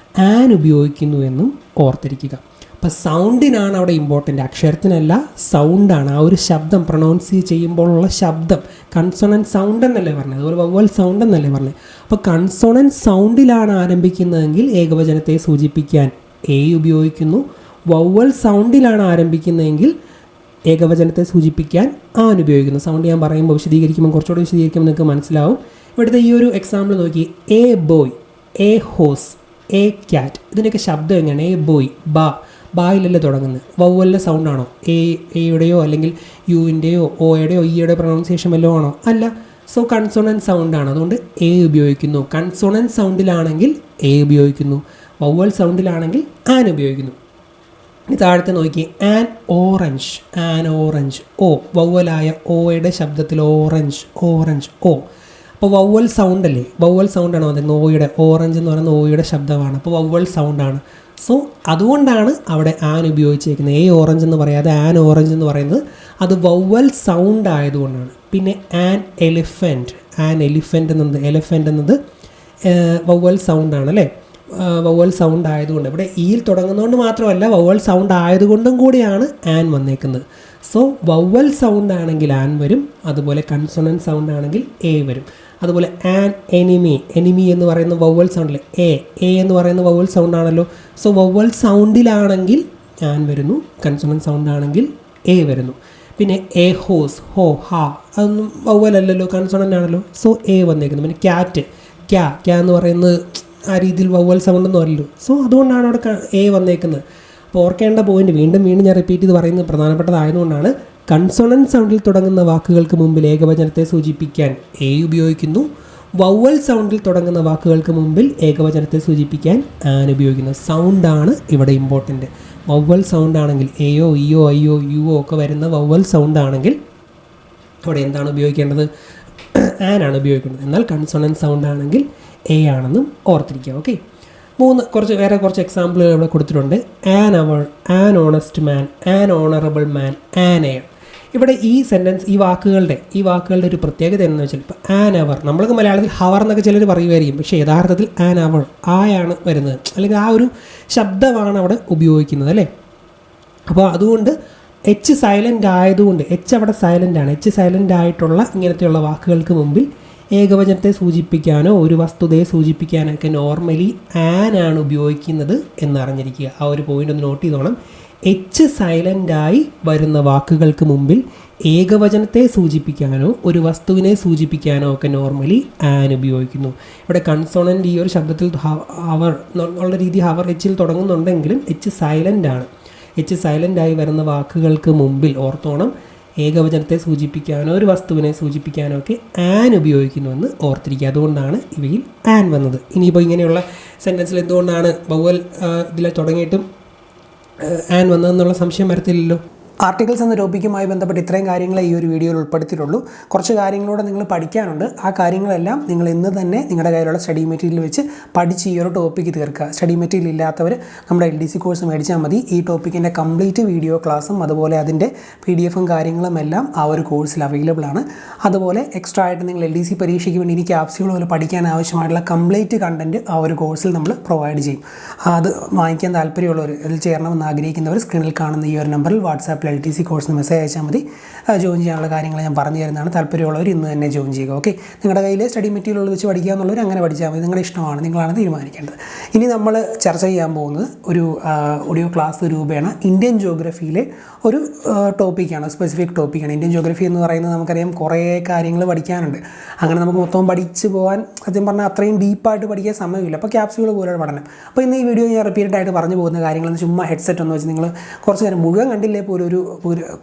ആൻ ഉപയോഗിക്കുന്നു എന്നും ഓർത്തിരിക്കുക. അപ്പോൾ സൗണ്ടിനാണ് അവിടെ ഇമ്പോർട്ടൻ്റ്, അക്ഷരത്തിനല്ല, സൗണ്ടാണ്. ആ ഒരു ശബ്ദം പ്രൊനൗൺസ് ചെയ്യുമ്പോഴുള്ള ശബ്ദം കൺസോണൻറ്റ് സൗണ്ട് എന്നല്ലേ പറഞ്ഞത്, അതുപോലെ വവ്വൽ സൗണ്ട് എന്നല്ലേ പറഞ്ഞത്. അപ്പോൾ കൺസോണൻറ്റ് സൗണ്ടിലാണ് ആരംഭിക്കുന്നതെങ്കിൽ ഏകവചനത്തെ സൂചിപ്പിക്കാൻ എ ഉപയോഗിക്കുന്നു. വവ്വൽ സൗണ്ടിലാണ് ആരംഭിക്കുന്നതെങ്കിൽ ഏകവചനത്തെ സൂചിപ്പിക്കാൻ ആൻ ഉപയോഗിക്കുന്നു. സൗണ്ട് ഞാൻ പറയുമ്പോൾ കുറച്ചുകൂടി വിശദീകരിക്കുമ്പോൾ നിങ്ങൾക്ക് മനസ്സിലാവും. ഇവിടുത്തെ ഈ ഒരു എക്സാമ്പിൾ നോക്കി, a boy, a horse, a cat. ഇതിൻ്റെയൊക്കെ ശബ്ദം എങ്ങനെയാണ്? എ ബോയ്, ബായിലല്ലേ തുടങ്ങുന്നത്, വവ്വലിൻ്റെ സൗണ്ടാണോ? എയുടെയോ അല്ലെങ്കിൽ യുവിൻ്റെയോ ഓയുടെയോ ഈയുടെയോ പ്രൊണൗൺസിയേഷൻ വല്ലതും ആണോ? അല്ല. സോ കൺസോണൻറ്റ് സൗണ്ടാണ്, അതുകൊണ്ട് എ ഉപയോഗിക്കുന്നു. കൺസോണൻറ്റ് സൗണ്ടിലാണെങ്കിൽ എ ഉപയോഗിക്കുന്നു, വവ്വൽ സൗണ്ടിലാണെങ്കിൽ ആൻ ഉപയോഗിക്കുന്നു. ഇനി താഴത്തെ നോക്കി, ആൻ ഓറഞ്ച്, ആൻ ഓറഞ്ച്, ഓ വവ്വലായ ഓയുടെ ശബ്ദത്തിൽ ഓറഞ്ച്, ഓറഞ്ച്, ഓ. അപ്പോൾ വവ്വൽ സൗണ്ട് അല്ലേ, വവ്വൽ സൗണ്ടാണ് വന്നത്. ഓയുടെ, ഓറഞ്ച് എന്ന് പറയുന്നത് ഓയുടെ ശബ്ദമാണ്, അപ്പോൾ വവ്വൽ സൗണ്ടാണ്. സോ അതുകൊണ്ടാണ് അവിടെ ആൻ ഉപയോഗിച്ചേക്കുന്നത്. എ ഓറഞ്ച് എന്ന് പറയാതെ ആൻ ഓറഞ്ച് എന്ന് പറയുന്നത് അത് വവ്വൽ സൗണ്ട് ആയതുകൊണ്ടാണ്. പിന്നെ ആൻ എലിഫൻറ്റ്, ആൻ എലിഫൻറ്റ് എന്നത് വവ്വൽ സൗണ്ടാണ് അല്ലേ, വവ്വൽ സൗണ്ട് ആയതുകൊണ്ട്. ഇവിടെ ഈയിൽ തുടങ്ങുന്നതുകൊണ്ട് മാത്രമല്ല, വവ്വൽ സൗണ്ട് ആയതുകൊണ്ടും കൂടിയാണ് ആൻ വന്നേക്കുന്നത്. സോ വവ്വൽ സൗണ്ട് ആണെങ്കിൽ ആൻ വരും, അതുപോലെ കൺസോണൻറ്റ് സൗണ്ട് ആണെങ്കിൽ എ വരും. അതുപോലെ ആൻ എനിമി, എനിമി എന്ന് പറയുന്ന വവ്വൽ സൗണ്ടിൽ എ എന്ന് പറയുന്ന വവ്വൽ സൗണ്ട് ആണല്ലോ. സോ വവ്വൽ സൗണ്ടിലാണെങ്കിൽ ആൻ വരുന്നു, കൺസോണൻറ്റ് സൗണ്ട് ആണെങ്കിൽ എ വരുന്നു. പിന്നെ എ ഹോസ്, ഹോ, ഹാ, അതൊന്നും വവ്വലല്ലല്ലോ, കൺസോണൻ്റ് ആണല്ലോ. സോ എ വന്നേക്കുന്നത്. പിന്നെ ക്യാറ്റ്, ക്യാ എന്ന് പറയുന്നത് ആ രീതിയിൽ വവ്വൽ സൗണ്ട് ഒന്നും അല്ലല്ലോ. സോ അതുകൊണ്ടാണ് അവിടെ എ വന്നേക്കുന്നത്. അപ്പോൾ ഓർക്കേണ്ട പോയിന്റ് വീണ്ടും ഞാൻ റിപ്പീറ്റ് ചെയ്ത് പറയുന്നത് പ്രധാനപ്പെട്ടതായതുകൊണ്ടാണ്. കൺസോണൻറ്റ് സൗണ്ടിൽ തുടങ്ങുന്ന വാക്കുകൾക്ക് മുമ്പിൽ ഏകവചനത്തെ സൂചിപ്പിക്കാൻ എ ഉപയോഗിക്കുന്നു. വവ്വൽ സൗണ്ടിൽ തുടങ്ങുന്ന വാക്കുകൾക്ക് മുമ്പിൽ ഏകവചനത്തെ സൂചിപ്പിക്കാൻ ആൻ ഉപയോഗിക്കുന്നു. സൗണ്ടാണ് ഇവിടെ ഇമ്പോർട്ടൻ്റ്. വവ്വൽ സൗണ്ട് ആണെങ്കിൽ എയോ ഇയോ അയ്യോ യുവോ ഒക്കെ വരുന്ന വവ്വൽ സൗണ്ട് ആണെങ്കിൽ അവിടെ എന്താണ് ഉപയോഗിക്കേണ്ടത്? ആൻ ആണ് ഉപയോഗിക്കുന്നത്. എന്നാൽ കൺസോണൻറ്റ് സൗണ്ട് ആണെങ്കിൽ എ ആണെന്നും ഓർത്തിരിക്കുക. ഓക്കെ, വേറെ കുറച്ച് എക്സാമ്പിളുകൾ ഇവിടെ കൊടുത്തിട്ടുണ്ട്. An hour, an honest man, an honourable man, an air. ഇവിടെ ഈ സെൻറ്റൻസ്, ഈ വാക്കുകളുടെ ഒരു പ്രത്യേകത എന്താണെന്ന് വെച്ചാൽ, ഇപ്പോൾ ആൻ അവർ, നമ്മൾക്ക് മലയാളത്തിൽ ഹവർ എന്നൊക്കെ ചിലർ പറയുമായിരിക്കും, പക്ഷേ യഥാർത്ഥത്തിൽ ആൻ അവർ ആയാണ് വരുന്നത്, അല്ലെങ്കിൽ ആ ഒരു ശബ്ദമാണ് അവിടെ ഉപയോഗിക്കുന്നത് അല്ലേ. അപ്പോൾ അതുകൊണ്ട് എച്ച് സൈലൻ്റ് ആയതുകൊണ്ട്, എച്ച് അവിടെ സൈലൻ്റ് ആണ്, എച്ച് സൈലൻ്റ് ആയിട്ടുള്ള ഇങ്ങനത്തെയുള്ള വാക്കുകൾക്ക് മുമ്പിൽ ഏകവചനത്തെ സൂചിപ്പിക്കാനോ ഒരു വസ്തുതയെ സൂചിപ്പിക്കാനോ ഒക്കെ നോർമലി ആൻ ആണ് ഉപയോഗിക്കുന്നത് എന്നറിഞ്ഞിരിക്കുക. ആ ഒരു പോയിൻ്റ് ഒന്ന് നോട്ട് ചെയ്തോണം. എച്ച് സൈലൻ്റായി വരുന്ന വാക്കുകൾക്ക് മുമ്പിൽ ഏകവചനത്തെ സൂചിപ്പിക്കാനോ ഒരു വസ്തുവിനെ സൂചിപ്പിക്കാനോ ഒക്കെ നോർമലി ആൻ ഉപയോഗിക്കുന്നു. ഇവിടെ കൺസോണൻ്റ് ഈ ഒരു ശബ്ദത്തിൽ ഹവർ എന്നുള്ള രീതി ഹവർ എച്ചിൽ തുടങ്ങുന്നുണ്ടെങ്കിലും എച്ച് സൈലൻ്റ് ആണ്. എച്ച് സൈലൻ്റായി വരുന്ന വാക്കുകൾക്ക് മുമ്പിൽ ഓർത്തോണം, ഏകവചനത്തെ സൂചിപ്പിക്കാനോ ഒരു വസ്തുവിനെ സൂചിപ്പിക്കാനോ ഒക്കെ ആൻ ഉപയോഗിക്കുന്നുവെന്ന് ഓർത്തിരിക്കുക. അതുകൊണ്ടാണ് ഇവയിൽ ആൻ വന്നത്. ഇനിയിപ്പോൾ ഇങ്ങനെയുള്ള സെൻറ്റൻസിൽ എന്തുകൊണ്ടാണ് വവ്വൽ ഇതിൽ തുടങ്ങിയിട്ടും ആൻ വന്നതെന്നുള്ള സംശയം വരത്തില്ലല്ലോ. ആർട്ടിക്കിൾസ് എന്ന ടോപ്പിക്കുമായി ബന്ധപ്പെട്ട് ഇത്രയും കാര്യങ്ങളെ ഈ ഒരു വീഡിയോയിൽ ഉൾപ്പെടുത്തിയിട്ടുള്ളൂ. കുറച്ച് കാര്യങ്ങളൂടെ നിങ്ങൾ പഠിക്കാനുണ്ട്. ആ കാര്യങ്ങളെല്ലാം നിങ്ങൾ ഇന്ന് തന്നെ നിങ്ങളുടെ കയ്യിലുള്ള സ്റ്റഡി മെറ്റീരിയൽ വെച്ച് പഠിച്ച് ഈ ഒരു ടോപ്പിക്ക് തീർക്കുക. സ്റ്റഡി മെറ്റീരിയൽ ഇല്ലാത്തവർ നമ്മുടെ LDC കോഴ്സ് മേടിച്ചാൽ മതി. ഈ ടോപ്പിക്കിൻ്റെ കംപ്ലീറ്റ് വീഡിയോ ക്ലാസ്സും അതുപോലെ അതിൻ്റെ PDF കാര്യങ്ങളും എല്ലാം ആ ഒരു കോഴ്സിൽ അവൈലബിൾ ആണ്. അതുപോലെ എക്സ്ട്രാ ആയിട്ട് നിങ്ങൾ LDC പരീക്ഷയ്ക്ക് വേണ്ടി ഇനി ക്യാപ്സ്യൂൾ പോലെ പഠിക്കാൻ ആവശ്യമായിട്ടുള്ള കംപ്ലീറ്റ് കണ്ടൻറ്റ് ആ ഒരു കോഴ്സിൽ നമ്മൾ പ്രൊവൈഡ് ചെയ്യും. അത് വാങ്ങിക്കാൻ താല്പര്യമുള്ളവർ, അതിൽ ചേരണമെന്ന് ആഗ്രഹിക്കുന്നവർ സ്ക്രീനിൽ കാണുന്ന ഈ ഒരു നമ്പറിൽ വാട്സാപ്പിൽ LTC കോഴ്സിന് മെസ്സേജ് അയച്ചാൽ മതി. ജോയിൻ ചെയ്യാനുള്ള കാര്യങ്ങൾ ഞാൻ പറഞ്ഞു തരുന്നതാണ്. താല്പര്യമുള്ളവർ ഇന്ന് തന്നെ ജോയിൻ ചെയ്യുക. ഓക്കെ, നിങ്ങളുടെ കയ്യിൽ സ്റ്റഡി മെറ്റീരിയൽ വെച്ച് പഠിക്കുക എന്നുള്ളവർ അങ്ങനെ പഠിച്ചാൽ മതി. നിങ്ങളുടെ ഇഷ്ടമാണ്, നിങ്ങളാണ് തീരുമാനിക്കേണ്ടത്. ഇനി നമ്മൾ ചർച്ച ചെയ്യാൻ പോകുന്നത് ഒരു ഓഡിയോ ക്ലാസ് രൂപേണ ഇന്ത്യൻ ജോഗ്രഫിയിലെ ഒരു ടോപ്പിക്കാണ്, സ്പെസിഫിക് ടോപ്പിക്കാണ്. ഇന്ത്യൻ ജോഗ്രഫി എന്ന് പറയുന്നത് നമുക്കറിയാം കുറേ കാര്യങ്ങൾ പഠിക്കാനുണ്ട്. അങ്ങനെ നമുക്ക് മൊത്തം പഠിച്ച് പോകാൻ സത്യം പറഞ്ഞാൽ അത്രയും ഡീപ്പായിട്ട് പഠിക്കാൻ സമയമില്ല. അപ്പോൾ ക്യാപ്സ്യൂൾ പോലെയുള്ള പഠനം. അപ്പോൾ ഇന്ന് ഈ വീഡിയോ ഞാൻ റിപ്പീറ്റഡ് ആയിട്ട് പറഞ്ഞു പോകുന്ന കാര്യങ്ങളൊന്ന് ചുമ്മാ ഹെഡ്സെറ്റ് ഒന്ന് വെച്ച് നിങ്ങൾ കുറച്ച് നേരം മുഴുവൻ കണ്ടില്ലേ പോലും ഒരു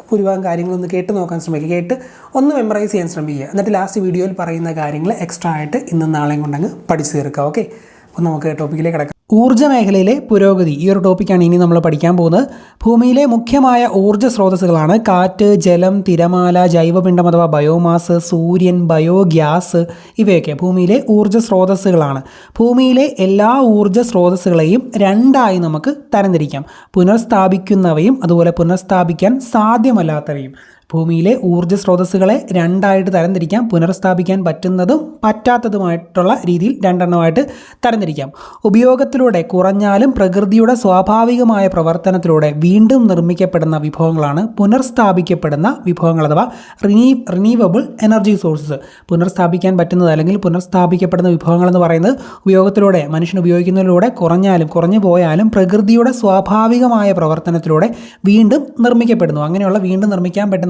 ഭൂരിഭാഗം കാര്യങ്ങളൊന്ന് കേട്ട് നോക്കാൻ ശ്രമിക്കുക, കേട്ട് ഒന്ന് മെമ്മറൈസ് ചെയ്യാൻ ശ്രമിക്കുക. എന്നിട്ട് ലാസ്റ്റ് വീഡിയോയിൽ പറയുന്ന കാര്യങ്ങൾ എക്സ്ട്രാ ആയിട്ട് ഇന്നും നാളെയും കൊണ്ടങ്ങ് പഠിച്ചു തീർക്കുക. ഓക്കെ, അപ്പോൾ നമുക്ക് ടോപ്പിക്കിലേക്ക് കിടക്കാം. ഊർജ്ജ മേഖലയിലെ പുരോഗതി ഈ ഒരു ടോപ്പിക്കാണ് ഇനി നമ്മൾ പഠിക്കാൻ പോകുന്നത്. ഭൂമിയിലെ മുഖ്യമായ ഊർജ്ജ സ്രോതസ്സുകളാണ് കാറ്റ്, ജലം, തിരമാല, ജൈവപിണ്ഡം അഥവാ ബയോമാസ്, സൂര്യൻ, ബയോഗ്യാസ് ഇവയൊക്കെ ഭൂമിയിലെ ഊർജ്ജ സ്രോതസ്സുകളാണ്. ഭൂമിയിലെ എല്ലാ ഊർജ്ജ സ്രോതസ്സുകളെയും രണ്ടായി നമുക്ക് തരംതിരിക്കാം: പുനഃസ്ഥാപിക്കുന്നവയും അതുപോലെ പുനഃസ്ഥാപിക്കാൻ സാധ്യമല്ലാത്തവയും. ഭൂമിയിലെ ഊർജ്ജ സ്രോതസ്സുകളെ രണ്ടായിട്ട് തരംതിരിക്കാം: പുനഃസ്ഥാപിക്കാൻ പറ്റുന്നതും പറ്റാത്തതുമായിട്ടുള്ള രീതിയിൽ രണ്ടെണ്ണമായിട്ട് തരംതിരിക്കാം. ഉപയോഗത്തിലൂടെ കുറഞ്ഞാലും പ്രകൃതിയുടെ സ്വാഭാവികമായ പ്രവർത്തനത്തിലൂടെ വീണ്ടും നിർമ്മിക്കപ്പെടുന്ന വിഭവങ്ങളാണ് പുനഃസ്ഥാപിക്കപ്പെടുന്ന വിഭവങ്ങൾ അഥവാ റിന്യൂവബിൾ എനർജി സോഴ്സസ്. പുനഃസ്ഥാപിക്കാൻ പറ്റുന്നത് അല്ലെങ്കിൽ പുനഃസ്ഥാപിക്കപ്പെടുന്ന വിഭവങ്ങൾ എന്ന് പറയുന്നത് ഉപയോഗത്തിലൂടെ, മനുഷ്യൻ ഉപയോഗിക്കുന്നതിലൂടെ കുറഞ്ഞു പോയാലും പ്രകൃതിയുടെ സ്വാഭാവികമായ പ്രവർത്തനത്തിലൂടെ വീണ്ടും നിർമ്മിക്കപ്പെടുന്നു. അങ്ങനെയുള്ള വീണ്ടും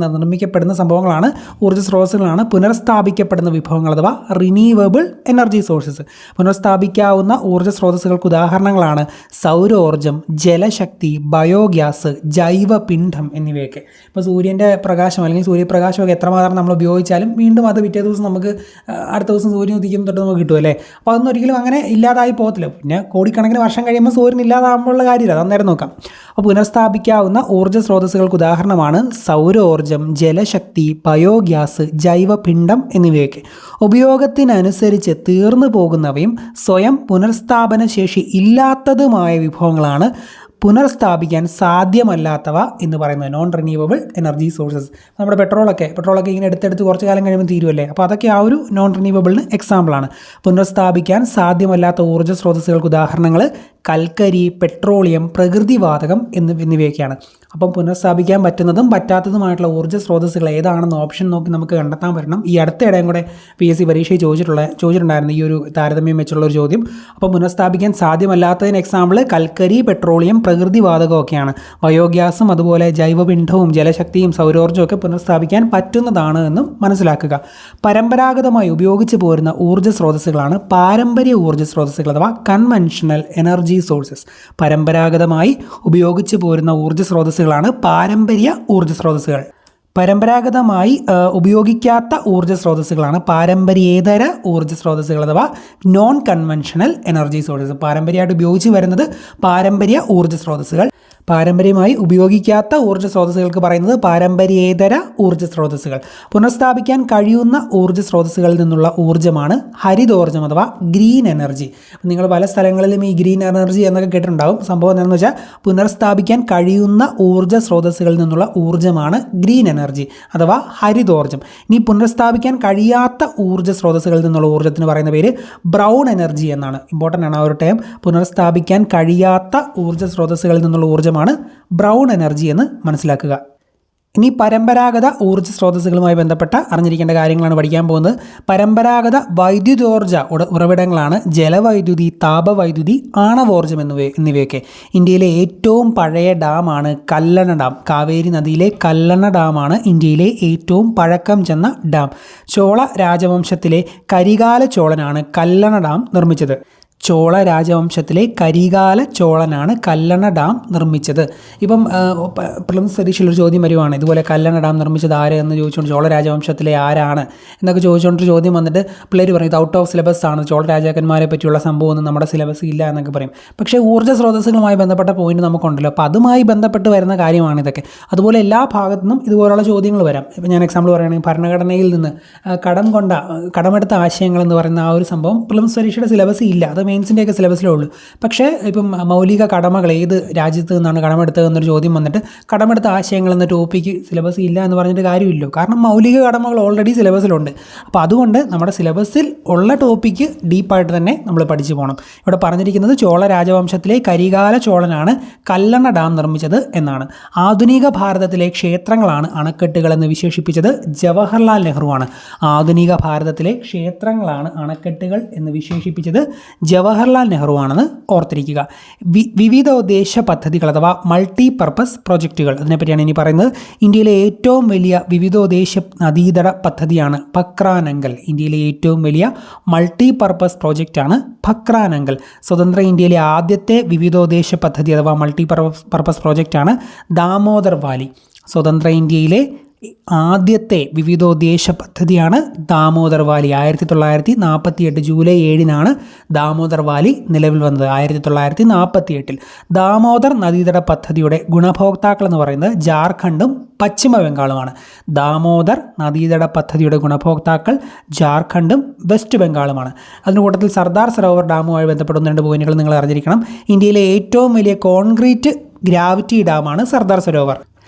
നിർമ്മിക്കപ്പെടുന്ന സംഭവങ്ങളാണ് ഊർജ്ജ സ്രോതസ്സുകളാണ് പുനഃസ്ഥാപിക്കപ്പെടുന്ന വിഭവങ്ങൾ അഥവാ റിന്യൂവബിൾ എനർജി സോഴ്സസ്. പുനഃസ്ഥാപിക്കാവുന്ന ഊർജ്ജ സ്രോതസ്സുകൾക്ക് ഉദാഹരണങ്ങളാണ് സൗരോർജ്ജം, ജലശക്തി, ബയോഗ്യാസ്, ജൈവപിണ്ഡം എന്നിവയൊക്കെ. ഇപ്പോൾ സൂര്യൻ്റെ പ്രകാശം അല്ലെങ്കിൽ സൂര്യപ്രകാശമൊക്കെ എത്രമാത്രം നമ്മൾ ഉപയോഗിച്ചാലും വീണ്ടും അത് പിറ്റേ ദിവസം നമുക്ക് അടുത്ത ദിവസം സൂര്യൻ ഉദിക്കും തൊട്ട് നമുക്ക് കിട്ടും അല്ലേ. അപ്പോൾ അതൊന്നും ഒരിക്കലും അങ്ങനെ ഇല്ലാതായി പോകത്തില്ല. പിന്നെ കോടിക്കണക്കിന് വർഷം കഴിയുമ്പോൾ സൂര്യൻ ഇല്ലാതാകുമ്പോഴുള്ള കാര്യമില്ല, അത് അന്നേരം നോക്കാം. അപ്പോൾ പുനഃസ്ഥാപിക്കാവുന്ന ഊർജ്ജ സ്രോതസ്സുകൾക്ക് ഉദാഹരണമാണ് സൗരോർജ്ജം, ജലശക്തി, ബയോഗ്യാസ്, ജൈവപിണ്ഡം എന്നിവയൊക്കെ. ഉപയോഗത്തിനനുസരിച്ച് തീർന്നു പോകുന്നവയും സ്വയം പുനഃസ്ഥാപന ശേഷി ഇല്ലാത്തതുമായ വിഭവങ്ങളാണ് പുനഃസ്ഥാപിക്കാൻ സാധ്യമല്ലാത്തവ എന്ന് പറയുന്നത് നോൺ റിന്യൂവബിൾ എനർജി സോഴ്സസ്. നമ്മുടെ പെട്രോളൊക്കെ ഇങ്ങനെ എടുത്തെടുത്ത് കുറച്ച് കാലം കഴിയുമ്പോൾ തീരുമല്ലേ. അപ്പോൾ അതൊക്കെ ആ ഒരു നോൺ റിന്യൂവബിളിന് എക്സാമ്പിളാണ്. പുനഃസ്ഥാപിക്കാൻ സാധ്യമല്ലാത്ത ഊർജ്ജ സ്രോതസ്സുകൾക്ക് ഉദാഹരണങ്ങൾ കൽക്കരി, പെട്രോളിയം, പ്രകൃതിവാതകം എന്നിവയൊക്കെയാണ്. അപ്പം പുനഃസ്ഥാപിക്കാൻ പറ്റുന്നതും പറ്റാത്തതുമായിട്ടുള്ള ഊർജ്ജ സ്രോതസ്സുകൾ ഏതാണെന്ന് ഓപ്ഷൻ നോക്കി നമുക്ക് കണ്ടെത്താൻ പറ്റണം. ഈ അടുത്തിടെയും കൂടെ PSC പരീക്ഷയിൽ ചോദിച്ചിട്ടുണ്ടായിരുന്നു ഈ ഒരു താരതമ്യം വെച്ചുള്ള ഒരു ചോദ്യം. അപ്പം പുനഃസ്ഥാപിക്കാൻ സാധ്യമല്ലാത്തതിന് എക്സാമ്പിൾ കൽക്കരി, പെട്രോളിയം, പ്രകൃതിവാതകം ഒക്കെയാണ്. ബയോഗ്യാസും അതുപോലെ ജൈവപിണ്ഡവും ജലശക്തിയും സൗരോർജ്ജവും ഒക്കെ പുനഃസ്ഥാപിക്കാൻ പറ്റുന്നതാണ് എന്നും മനസ്സിലാക്കുക. പരമ്പരാഗതമായി ഉപയോഗിച്ച് പോരുന്ന ഊർജ്ജ സ്രോതസ്സുകളാണ് പാരമ്പര്യ ഊർജ്ജ സ്രോതസ്സുകൾ അഥവാ കൺവെൻഷണൽ എനർജി സോഴ്സസ്. പരമ്പരാഗതമായി ഉപയോഗിച്ച് പോരുന്ന ഊർജ്ജ സ്രോതസ്സുകളാണ് പാരമ്പര്യ ഊർജ്ജ സ്രോതസ്സുകൾ. പരമ്പരാഗതമായി ഉപയോഗിക്കാത്ത ഊർജ്ജ സ്രോതസ്സുകളാണ് പാരമ്പര്യേതര ഊർജ്ജ സ്രോതസ്സുകൾ അഥവാ നോൺ കൺവെൻഷണൽ എനർജി സോഴ്സസ്. പാരമ്പര്യമായിട്ട് ഉപയോഗിച്ച് വരുന്നത് പാരമ്പര്യ ഊർജ്ജ സ്രോതസ്സുകൾ. പാരമ്പര്യമായി ഉപയോഗിക്കാത്ത ഊർജ്ജ സ്രോതസ്സുകൾക്ക് പറയുന്നത് പാരമ്പര്യേതര ഊർജ്ജ സ്രോതസ്സുകൾ. പുനഃസ്ഥാപിക്കാൻ കഴിയുന്ന ഊർജ്ജ സ്രോതസ്സുകളിൽ നിന്നുള്ള ഊർജ്ജമാണ് ഹരിതോർജ്ജം അഥവാ ഗ്രീൻ എനർജി. നിങ്ങൾ പല സ്ഥലങ്ങളിലും ഈ ഗ്രീൻ എനർജി എന്നൊക്കെ കേട്ടിട്ടുണ്ടാവും. സംഭവം എന്താണെന്ന് വെച്ചാൽ പുനഃസ്ഥാപിക്കാൻ കഴിയുന്ന ഊർജ്ജ സ്രോതസ്സുകളിൽ നിന്നുള്ള ഊർജ്ജമാണ് ഗ്രീൻ എനർജി അഥവാ ഹരിതോർജ്ജം. ഇനി പുനഃസ്ഥാപിക്കാൻ കഴിയാത്ത ഊർജ്ജ സ്രോതസ്സുകളിൽ നിന്നുള്ള ഊർജ്ജത്തിന് പറയുന്ന പേര് ബ്രൗൺ എനർജി എന്നാണ്. ഇമ്പോർട്ടൻ്റ് ആണ് ആ ഒരു ടൈം. പുനഃസ്ഥാപിക്കാൻ കഴിയാത്ത ഊർജ്ജ സ്രോതസ്സുകളിൽ നിന്നുള്ള ഊർജ്ജമാണ് ബ്രൗൺ എനർജി എന്ന് മനസ്സിലാക്കുക. ഇനി പരമ്പരാഗത ഊർജ്ജ സ്രോതസ്സുകളുമായി ബന്ധപ്പെട്ട അറിഞ്ഞിരിക്കേണ്ട കാര്യങ്ങളാണ് പഠിക്കാൻ പോകുന്നത്. പരമ്പരാഗത വൈദ്യുതോർജ്ജ ഉറവിടങ്ങളാണ് ജലവൈദ്യുതി, താപവൈദ്യുതി, ആണവോർജ്ജം എന്നിവയൊക്കെ. ഇന്ത്യയിലെ ഏറ്റവും പഴയ ഡാമാണ് കല്ലണ ഡാം. കാവേരി നദിയിലെ കല്ലണ ഡാമാണ് ഇന്ത്യയിലെ ഏറ്റവും പഴക്കം ചെന്ന ഡാം. ചോള രാജവംശത്തിലെ കരികാല ചോളനാണ് കല്ലണ ഡാം നിർമ്മിച്ചത്. ചോള രാജവംശത്തിലെ കരികാല ചോളനാണ് കല്ലണ ഡാം നിർമ്മിച്ചത്. ഇപ്പം പ്രിലിംസ് പരീക്ഷയിലൊരു ചോദ്യം വരുവാണ്, ഇതുപോലെ കല്ലണ ഡാം നിർമ്മിച്ചത് ആര് എന്ന് ചോദിച്ചുകൊണ്ട് ചോള രാജവംശത്തിലെ ആരാണ് എന്നൊക്കെ ചോദിച്ചുകൊണ്ടൊരു ചോദ്യം വന്നിട്ട് പിള്ളേർ പറയും ഇത് ഔട്ട് ഓഫ് സിലബസ് ആണ്, ചോള രാജാക്കന്മാരെ പറ്റിയുള്ള സംഭവം ഒന്നും നമ്മുടെ സിലബസ് ഇല്ല എന്നൊക്കെ പറയും. പക്ഷേ ഊർജ്ജ സ്രോതസ്സുകളുമായി ബന്ധപ്പെട്ട പോയിന്റ് നമുക്കുണ്ടല്ലോ, അപ്പോൾ അതുമായി ബന്ധപ്പെട്ട് വരുന്ന കാര്യമാണ് ഇതൊക്കെ. അതുപോലെ എല്ലാ ഭാഗത്തു നിന്നും ഇതുപോലുള്ള ചോദ്യങ്ങൾ വരാം. ഇപ്പം ഞാൻ എക്സാമ്പിൾ പറയുകയാണെങ്കിൽ ഭരണഘടനയിൽ നിന്ന് കടമെടുത്ത ആശയങ്ങൾ എന്ന് പറയുന്ന ആ ഒരു സംഭവം പ്രിലിംസ് പരീക്ഷയുടെ സിലബസ് ഇല്ല, അത് മെയിൻസിൻ്റെയൊക്കെ സിലബസിലേ ഉള്ളൂ. പക്ഷേ ഇപ്പം മൗലിക കടമകൾ ഏത് രാജ്യത്ത് നിന്നാണ് കടമെടുത്തതെന്നൊരു ചോദ്യം വന്നിട്ട് കടമെടുത്ത ആശയങ്ങൾ എന്ന ടോപ്പിക്ക് സിലബസ് ഇല്ല എന്ന് പറഞ്ഞിട്ട് കാര്യമില്ലല്ലോ. കാരണം മൗലിക കടമകൾ ഓൾറെഡി സിലബസിലുണ്ട്. അപ്പോൾ അതുകൊണ്ട് നമ്മുടെ സിലബസിൽ ഉള്ള ടോപ്പിക്ക് ഡീപ്പായിട്ട് തന്നെ നമ്മൾ പഠിച്ചു പോകണം. ഇവിടെ പറഞ്ഞിരിക്കുന്നത് ചോള രാജവംശത്തിലെ കരികാല ചോളനാണ് കല്ലണ ഡാം നിർമ്മിച്ചത് എന്നാണ്. ആധുനിക ഭാരതത്തിലെ ക്ഷേത്രങ്ങളാണ് അണക്കെട്ടുകൾ എന്ന് വിശേഷിപ്പിച്ചത് ജവഹർലാൽ നെഹ്റുവാണ്. ആധുനിക ഭാരതത്തിലെ ക്ഷേത്രങ്ങളാണ് അണക്കെട്ടുകൾ എന്ന് വിശേഷിപ്പിച്ചത് ജവഹർലാൽ നെഹ്റു ആണെന്ന് ഓർത്തിരിക്കുക. വിവിധോദ്ദേശ പദ്ധതികൾ അഥവാ മൾട്ടി പർപ്പസ് പ്രൊജക്റ്റുകൾ, അതിനെപ്പറ്റിയാണ് ഇനി പറയുന്നത്. ഇന്ത്യയിലെ ഏറ്റവും വലിയ വിവിധോദ്ദേശ നദീതട പദ്ധതിയാണ് ഭക്രാനങ്കൽ. ഇന്ത്യയിലെ ഏറ്റവും വലിയ മൾട്ടി പർപ്പസ് പ്രോജക്റ്റാണ് ഭക്രാനങ്കൽ. സ്വതന്ത്ര ഇന്ത്യയിലെ ആദ്യത്തെ വിവിധോദ്ദേശ പദ്ധതി അഥവാ മൾട്ടി പർപ്പസ് പ്രോജക്റ്റാണ് ദാമോദർ വാലി. സ്വതന്ത്ര ഇന്ത്യയിലെ ആദ്യത്തെ വിവിധോദ്ദേശ പദ്ധതിയാണ് Damodar Valley. 1948 July 7 Damodar Valley നിലവിൽ വന്നത്. 1948 ദാമോദർ നദീതട പദ്ധതിയുടെ ഗുണഭോക്താക്കൾ എന്ന് പറയുന്നത് ജാർഖണ്ഡും പശ്ചിമ ബംഗാളുമാണ്. ദാമോദർ നദീതട പദ്ധതിയുടെ ഗുണഭോക്താക്കൾ ജാർഖണ്ഡും വെസ്റ്റ് ബംഗാളുമാണ്. അതിൻ്റെ കൂട്ടത്തിൽ സർദാർ സരോവർ ഡാമുമായി ബന്ധപ്പെട്ട 1-2 പോയിന്റുകൾ നിങ്ങൾ അറിഞ്ഞിരിക്കണം. ഇന്ത്യയിലെ ഏറ്റവും വലിയ കോൺക്രീറ്റ് ഗ്രാവിറ്റി ഡാമാണ് സർദാർ സരോവർ.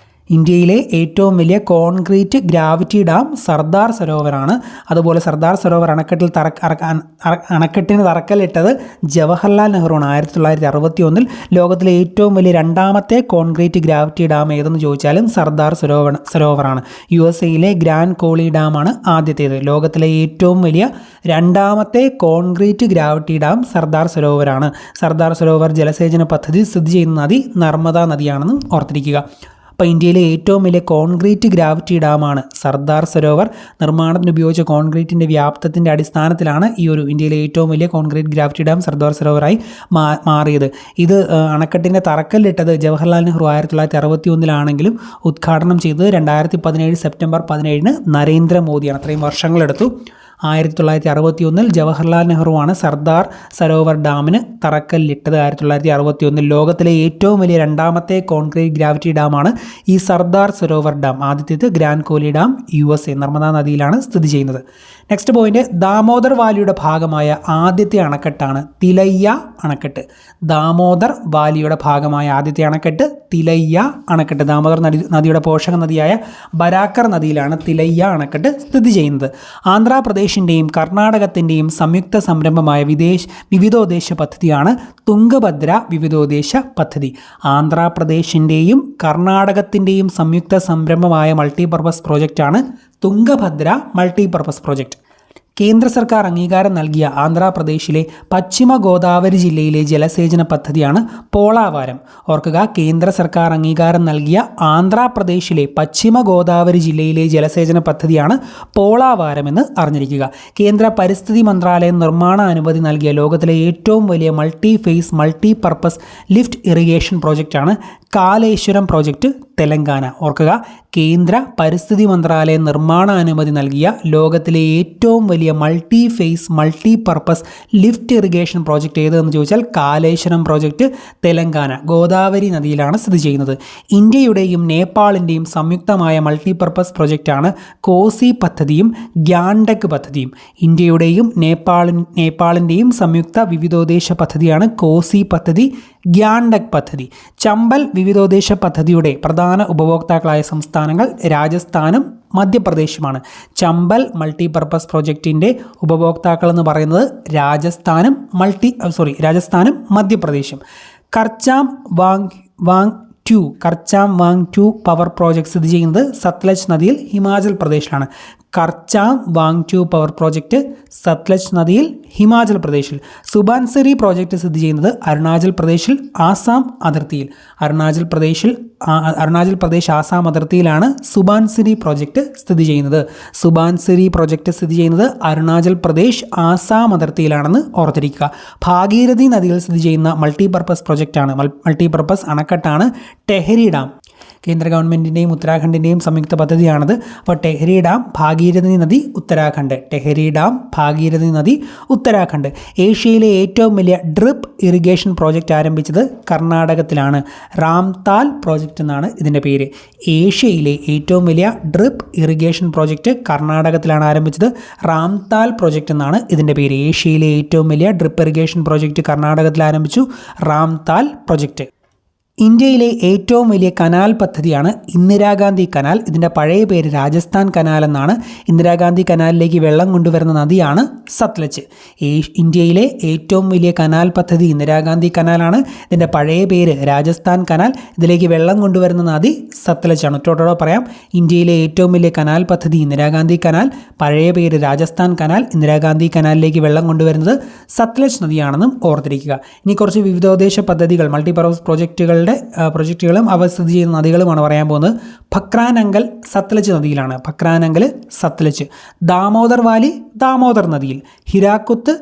ഇന്ത്യയിലെ ഏറ്റവും വലിയ കോൺക്രീറ്റ് ഗ്രാവിറ്റി ഡാം സർദാർ സരോവറാണ്. അതുപോലെ സർദാർ സരോവർ അണക്കെട്ടിന് തറക്കല്ലിട്ടത് ജവഹർലാൽ നെഹ്റുവാണ്. 1961 ലോകത്തിലെ ഏറ്റവും വലിയ രണ്ടാമത്തെ കോൺക്രീറ്റ് ഗ്രാവിറ്റി ഡാം ഏതെന്ന് ചോദിച്ചാലും സർദാർ സരോവറാണ്. USA ഗ്രാൻഡ് കോളി ഡാമാണ് ആദ്യത്തേത്. ലോകത്തിലെ ഏറ്റവും വലിയ രണ്ടാമത്തെ കോൺക്രീറ്റ് ഗ്രാവിറ്റി ഡാം സർദാർ സരോവറാണ്. സർദാർ സരോവർ ജലസേചന പദ്ധതി സ്ഥിതി ചെയ്യുന്ന നദി നർമ്മദ നദിയാണെന്ന് ഓർത്തിരിക്കുക. അപ്പോൾ ഇന്ത്യയിലെ ഏറ്റവും വലിയ കോൺക്രീറ്റ് ഗ്രാവിറ്റി ഡാമാണ് സർദാർ സരോവർ. നിർമ്മാണത്തിന് ഉപയോഗിച്ച കോൺക്രീറ്റിൻ്റെ വ്യാപ്തത്തിൻ്റെ അടിസ്ഥാനത്തിലാണ് ഈ ഒരു ഇന്ത്യയിലെ ഏറ്റവും വലിയ കോൺക്രീറ്റ് ഗ്രാവിറ്റി ഡാം സർദാർ സരോവറായി മാറിയത്. ഇത് അണക്കെട്ടിൻ്റെ തറക്കല്ലിട്ടത് ജവഹർലാൽ നെഹ്റു 1961 ഉദ്ഘാടനം ചെയ്തത് 2017 സെപ്റ്റംബർ 17 നരേന്ദ്രമോദിയാണ്. അത്രയും വർഷങ്ങളെടുത്തു. 1961 ജവഹർലാൽ നെഹ്റുവാണ് സർദാർ സരോവർ ഡാമിന് തറക്കല്ലിട്ടത്. 1961 ലോകത്തിലെ ഏറ്റവും വലിയ രണ്ടാമത്തെ കോൺക്രീറ്റ് ഗ്രാവിറ്റി ഡാമാണ് ഈ സർദാർ സരോവർ ഡാം. ആദ്യത്തേത് Grand Coulee dam USA Narmada നദിയിലാണ് സ്ഥിതി ചെയ്യുന്നത്. നെക്സ്റ്റ് പോയിന്റ്, ദാമോദർ വാലിയുടെ ഭാഗമായ ആദ്യത്തെ അണക്കെട്ടാണ് തിലയ്യ അണക്കെട്ട്. ദാമോദർ വാലിയുടെ ഭാഗമായ ആദ്യത്തെ അണക്കെട്ട് തിലയ്യ അണക്കെട്ട്. ദാമോദർ നദിയുടെ പോഷക നദിയായ ബരാക്കർ നദിയിലാണ് തിലയ്യ അണക്കെട്ട് സ്ഥിതി ചെയ്യുന്നത്. ആന്ധ്രാപ്രദേശിൻ്റെയും കർണാടകത്തിൻ്റെയും സംയുക്ത സംരംഭമായ വിവിധോദ്ദേശ പദ്ധതിയാണ് തുംഗഭദ്ര വിവിധോദ്ദേശ പദ്ധതി. ആന്ധ്രാപ്രദേശിൻ്റെയും കർണാടകത്തിൻ്റെയും സംയുക്ത സംരംഭമായ മൾട്ടിപർപ്പസ് പ്രോജക്റ്റാണ് തുംഗഭദ്ര മൾട്ടിപർപ്പസ് പ്രോജക്റ്റ്. കേന്ദ്ര സർക്കാർ അംഗീകാരം നൽകിയ ആന്ധ്രാപ്രദേശിലെ പശ്ചിമ ഗോദാവരി ജില്ലയിലെ ജലസേചന പദ്ധതിയാണ് പോളാവാരം. ഓർക്കുക, കേന്ദ്ര സർക്കാർ അംഗീകാരം നൽകിയ ആന്ധ്രാപ്രദേശിലെ പശ്ചിമ ഗോദാവരി ജില്ലയിലെ ജലസേചന പദ്ധതിയാണ് പോളാവാരം എന്ന് അറിഞ്ഞിരിക്കുക. കേന്ദ്ര പരിസ്ഥിതി മന്ത്രാലയം നിർമ്മാണ അനുമതി നൽകിയ ലോകത്തിലെ ഏറ്റവും വലിയ multi phase multi purpose lift irrigation പ്രോജക്റ്റാണ് കാലേശ്വരം പ്രോജക്റ്റ്, തെലങ്കാന. ഓർക്കുക, കേന്ദ്ര പരിസ്ഥിതി മന്ത്രാലയം നിർമ്മാണ അനുമതി നൽകിയ ലോകത്തിലെ ഏറ്റവും വലിയ multi phase multi purpose lift irrigation project ഏതെന്ന് ചോദിച്ചാൽ കാലേശ്വരം പ്രോജക്റ്റ്, തെലങ്കാന, ഗോദാവരി നദിയിലാണ് സ്ഥിതി ചെയ്യുന്നത്. ഇന്ത്യയുടെയും നേപ്പാളിൻ്റെയും സംയുക്തമായ മൾട്ടിപർപ്പസ് പ്രോജക്റ്റാണ് കോസി പദ്ധതിയും ഗ്യാൻഡക് പദ്ധതിയും. ഇന്ത്യയുടെയും നേപ്പാളിൻ്റെയും സംയുക്ത വിവിധോദ്ദേശ പദ്ധതിയാണ് കോസി പദ്ധതി, ഗ്യാൻഡക് പദ്ധതി. ചമ്പൽ വിവിധോദ്ദേശ പദ്ധതിയുടെ പ്രധാന ഉപഭോക്താക്കളായ സംസ്ഥാനങ്ങൾ രാജസ്ഥാനും മധ്യപ്രദേശുമാണ്. ചമ്പൽ മൾട്ടിപർപ്പസ് പ്രോജക്റ്റിൻ്റെ ഉപഭോക്താക്കൾ എന്ന് പറയുന്നത് രാജസ്ഥാനും മധ്യപ്രദേശും. Karcham Wangtoo power project സ്ഥിതി ചെയ്യുന്നത് സത്ലജ് നദിയിൽ ഹിമാചൽ പ്രദേശിലാണ്. Karcham Wangtoo power project Sutlej നദിയിൽ ഹിമാചൽ പ്രദേശിൽ. സുബാൻസിരി പ്രോജക്റ്റ് സ്ഥിതി ചെയ്യുന്നത് അരുണാചൽ പ്രദേശിൽ ആസാം അതിർത്തിയിൽ. അരുണാചൽ പ്രദേശ് ആസാം അതിർത്തിയിലാണ് സുബാൻസിരി പ്രോജക്റ്റ് സ്ഥിതി ചെയ്യുന്നത്. സുബാൻസിരി പ്രോജക്റ്റ് സ്ഥിതി ചെയ്യുന്നത് അരുണാചൽ പ്രദേശ് ആസാം അതിർത്തിയിലാണെന്ന് ഓർത്തിരിക്കുക. ഭാഗീരഥി നദിയിൽ സ്ഥിതി ചെയ്യുന്ന മൾട്ടിപർപ്പസ് പ്രോജക്റ്റാണ്, മൾട്ടിപർപ്പസ് അണക്കെട്ടാണ് ടെഹരി ഡാം. കേന്ദ്ര ഗവൺമെൻറ്റിൻ്റെയും ഉത്തരാഖണ്ഡിൻ്റെയും സംയുക്ത പദ്ധതിയാണത്. അപ്പോൾ ടെഹരി ഡാം, ഭാഗീരഥി നദി, ഉത്തരാഖണ്ഡ്. ടെഹരി ഡാം, ഭാഗീരഥി നദി, ഉത്തരാഖണ്ഡ്. ഏഷ്യയിലെ ഏറ്റവും വലിയ ഡ്രിപ്പ് ഇറിഗേഷൻ പ്രോജക്റ്റ് ആരംഭിച്ചത് കർണാടകത്തിലാണ്. റാംതാൽ പ്രോജക്റ്റ് എന്നാണ് ഇതിൻ്റെ പേര്. ഏഷ്യയിലെ ഏറ്റവും വലിയ ഡ്രിപ്പ് ഇറിഗേഷൻ പ്രോജക്റ്റ് കർണാടകത്തിലാണ് ആരംഭിച്ചത്. റാംതാൽ പ്രോജക്റ്റ് എന്നാണ് ഇതിൻ്റെ പേര്. ഏഷ്യയിലെ ഏറ്റവും വലിയ ഡ്രിപ്പ് ഇറിഗേഷൻ പ്രോജക്റ്റ് കർണാടകത്തിൽ ആരംഭിച്ചു, റാംതാൽ പ്രോജക്റ്റ്. ഇന്ത്യയിലെ ഏറ്റവും വലിയ കനാൽ പദ്ധതിയാണ് ഇന്ദിരാഗാന്ധി കനാൽ. ഇതിൻ്റെ പഴയ പേര് രാജസ്ഥാൻ കനാൽ എന്നാണ്. ഇന്ദിരാഗാന്ധി കനാലിലേക്ക് വെള്ളം കൊണ്ടുവരുന്ന നദിയാണ് സത്ലജ്. ഇന്ത്യയിലെ ഏറ്റവും വലിയ കനാൽ പദ്ധതി ഇന്ദിരാഗാന്ധി കനാലാണ്. ഇതിൻ്റെ പഴയ പേര് രാജസ്ഥാൻ കനാൽ. ഇതിലേക്ക് വെള്ളം കൊണ്ടുവരുന്ന നദി സത്ലജ് ആണ്. ഒറ്റോടെ പറയാം, ഇന്ത്യയിലെ ഏറ്റവും വലിയ കനാൽ പദ്ധതി ഇന്ദിരാഗാന്ധി കനാൽ, പഴയ പേര് രാജസ്ഥാൻ കനാൽ. ഇന്ദിരാഗാന്ധി കനാലിലേക്ക് വെള്ളം കൊണ്ടുവരുന്നത് സത്ലജ് നദിയാണെന്നും ഓർത്തിരിക്കുക. ഇനി കുറച്ച് വിവിധോദ്ദേശ പദ്ധതികൾ, മൾട്ടിപർപ്പസ് പ്രൊജക്റ്റുകളും അവ സ്ഥിതി ചെയ്യുന്ന നദികളുമാണ് പറയാൻ പോകുന്നത്. ഭക്രാനങ്കൽ സത്ലജ് നദിയിലാണ്. ഭക്രാനങ്കൽ സത്ലജ്. ദാമോദർ വാലി ദാമോദർ നദിയിൽ. ഹിരാക്കുത്ത്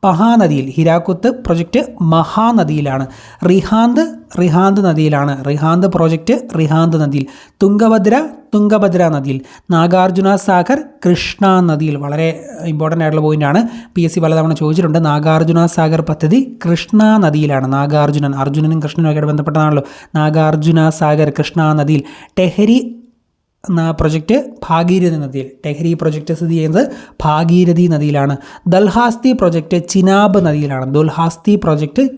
മഹാനദിയിൽ. ഹിരാക്കുത്ത് പ്രൊജക്റ്റ് മഹാനദിയിലാണ്. റിഹാന്ത് നദിയിലാണ്. റിഹാന്ത് പ്രോജക്റ്റ് റിഹാന്ത് നദിയിൽ. തുംഗഭദ്ര നദിയിൽ. നാഗാർജുന സാഗർ കൃഷ്ണ നദിയിൽ. വളരെ ഇമ്പോർട്ടൻ്റ് ആയിട്ടുള്ള പോയിൻ്റാണ്, PSC പലതവണ ചോദിച്ചിട്ടുണ്ട്. നാഗാർജുന സാഗർ പദ്ധതി കൃഷ്ണ നദിയിലാണ്. അർജുനനും കൃഷ്ണനും ഒക്കെ ബന്ധപ്പെട്ടതാണല്ലോ. നാഗാർജുന സാഗർ കൃഷ്ണ നദിയിൽ. ടെഹരി പ്രൊജക്റ്റ് ഭാഗീരഥി നദിയിൽ. ടെഹരി പ്രൊജക്റ്റ് സ്ഥിതി ചെയ്യുന്നത് ഭാഗീരഥി നദിയിലാണ്. ദൽഹാസ്തി പ്രൊജക്റ്റ് ചിനാബ് നദിയിലാണ്.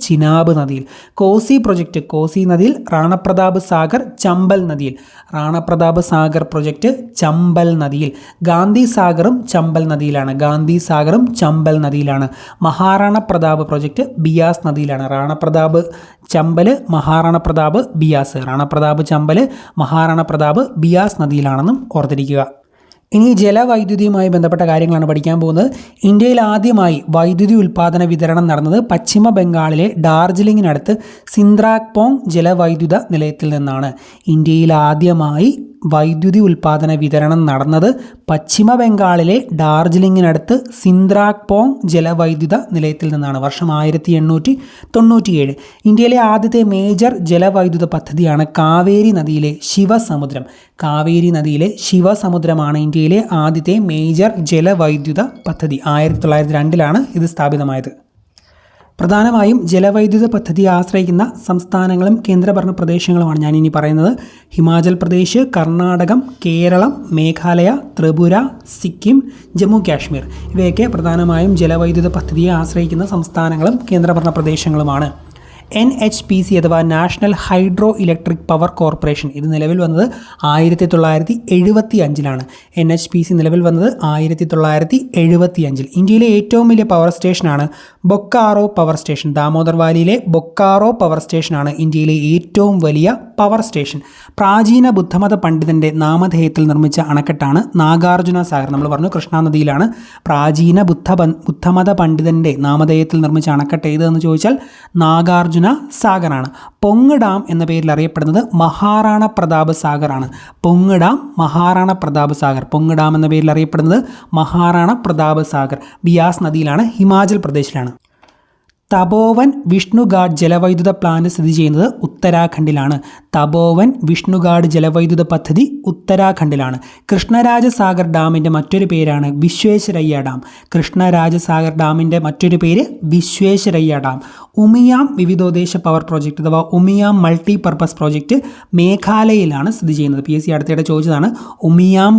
ചിനാബ് നദിയിൽ. കോസി പ്രൊജക്റ്റ് കോസി നദിയിൽ. റാണപ്രതാപ് സാഗർ ചമ്പൽ നദിയിൽ. പ്രൊജക്റ്റ് ചമ്പൽ നദിയിൽ. ഗാന്ധി സാഗറും ചമ്പൽ നദിയിലാണ്. മഹാറാണ പ്രതാപ് പ്രൊജക്റ്റ് ബിയാസ് നദിയിലാണ്. റാണപ്രതാപ് ചമ്പൽ, മഹാറാണ പ്രതാപ് ബിയാസ്. മഹാറാണ പ്രതാപ് ബിയാസ് നദിയിലാണെന്നും ഓർത്തിരിക്കുക. ഇനി ജലവൈദ്യുതിയുമായി ബന്ധപ്പെട്ട കാര്യങ്ങളാണ് പഠിക്കാൻ പോകുന്നത്. ഇന്ത്യയിൽ ആദ്യമായി വൈദ്യുതി ഉൽപ്പാദന വിതരണം നടന്നത് പശ്ചിമ ബംഗാളിലെ ഡാർജിലിങ്ങിനടുത്ത് സിന്ദ്രാക്പോങ് ജലവൈദ്യുത നിലയത്തിൽ നിന്നാണ്. ഇന്ത്യയിൽ ആദ്യമായി വൈദ്യുതി ഉൽപ്പാദന വിതരണം നടന്നത് പശ്ചിമ ബംഗാളിലെ ഡാർജിലിങ്ങിനടുത്ത് സിന്ദ്രാക്പോങ് ജലവൈദ്യുത നിലയത്തിൽ നിന്നാണ്. വർഷം 1897. ഇന്ത്യയിലെ ആദ്യത്തെ മേജർ ജലവൈദ്യുത പദ്ധതിയാണ് കാവേരി നദിയിലെ ശിവസമുദ്രമാണ് ഇന്ത്യയിലെ ആദ്യത്തെ മേജർ ജലവൈദ്യുത പദ്ധതി. 1902 ഇത് സ്ഥാപിതമായത്. പ്രധാനമായും ജലവൈദ്യുത പദ്ധതിയെ ആശ്രയിക്കുന്ന സംസ്ഥാനങ്ങളും കേന്ദ്രഭരണ പ്രദേശങ്ങളുമാണ് ഞാനിനി പറയുന്നത്. ഹിമാചൽ പ്രദേശ്, കർണാടകം, കേരളം, മേഘാലയ, ത്രിപുര, സിക്കിം, ജമ്മു കാശ്മീർ ഇവയൊക്കെ പ്രധാനമായും ജലവൈദ്യുത പദ്ധതിയെ ആശ്രയിക്കുന്ന സംസ്ഥാനങ്ങളും കേന്ദ്രഭരണ പ്രദേശങ്ങളുമാണ്. NHPC അഥവാ national hydro electric power corporation ഇത് നിലവിൽ വന്നത് 1975. NHPC നിലവിൽ വന്നത് 1975. ഇന്ത്യയിലെ ഏറ്റവും വലിയ പവർ സ്റ്റേഷനാണ് ബൊക്കാറോ പവർ സ്റ്റേഷൻ. ദാമോദർ വാലിയിലെ ബൊക്കാറോ പവർ സ്റ്റേഷനാണ് ഇന്ത്യയിലെ ഏറ്റവും വലിയ പവർ സ്റ്റേഷൻ. പ്രാചീന ബുദ്ധമത പണ്ഡിതൻ്റെ നാമധേയത്തിൽ നിർമ്മിച്ച അണക്കെട്ടാണ് നാഗാർജുന സാഗർ. നമ്മൾ പറഞ്ഞു കൃഷ്ണ നദിയിലാണ്. പ്രാചീന ബുദ്ധമത പണ്ഡിതൻ്റെ നാമധേയത്തിൽ നിർമ്മിച്ച അണക്കെട്ട് ഏതെന്ന് ചോദിച്ചാൽ നാഗാർജുന സാഗറാണ്. പൊങ് ഡാം എന്ന പേരിൽ അറിയപ്പെടുന്നത് മഹാറാണ പ്രതാപ് സാഗറാണ്. പൊങ് ഡാം എന്ന പേരിൽ അറിയപ്പെടുന്നത് മഹാറാണ പ്രതാപ് സാഗർ ബിയാസ് നദിയിലാണ്, ഹിമാചൽ പ്രദേശിലാണ്. തപോവൻ വിഷ്ണുഘാട്ട് ജലവൈദ്യുത പ്ലാന്റ് സ്ഥിതി ചെയ്യുന്നത് ഉത്തരാഖണ്ഡിലാണ്. ജലവൈദ്യുത പദ്ധതി ഉത്തരാഖണ്ഡിലാണ്. കൃഷ്ണരാജസാഗർ ഡാമിൻ്റെ മറ്റൊരു പേരാണ് Visvesvaraya dam. Umiam വിവിധോദ്ദേശ power project അഥവാ ഉമിയാം മൾട്ടിപർപ്പസ് പ്രോജക്റ്റ് മേഘാലയയിലാണ് സ്ഥിതി ചെയ്യുന്നത്. PSC അടുത്തിടെ ചോദിച്ചതാണ്. ഉമിയാം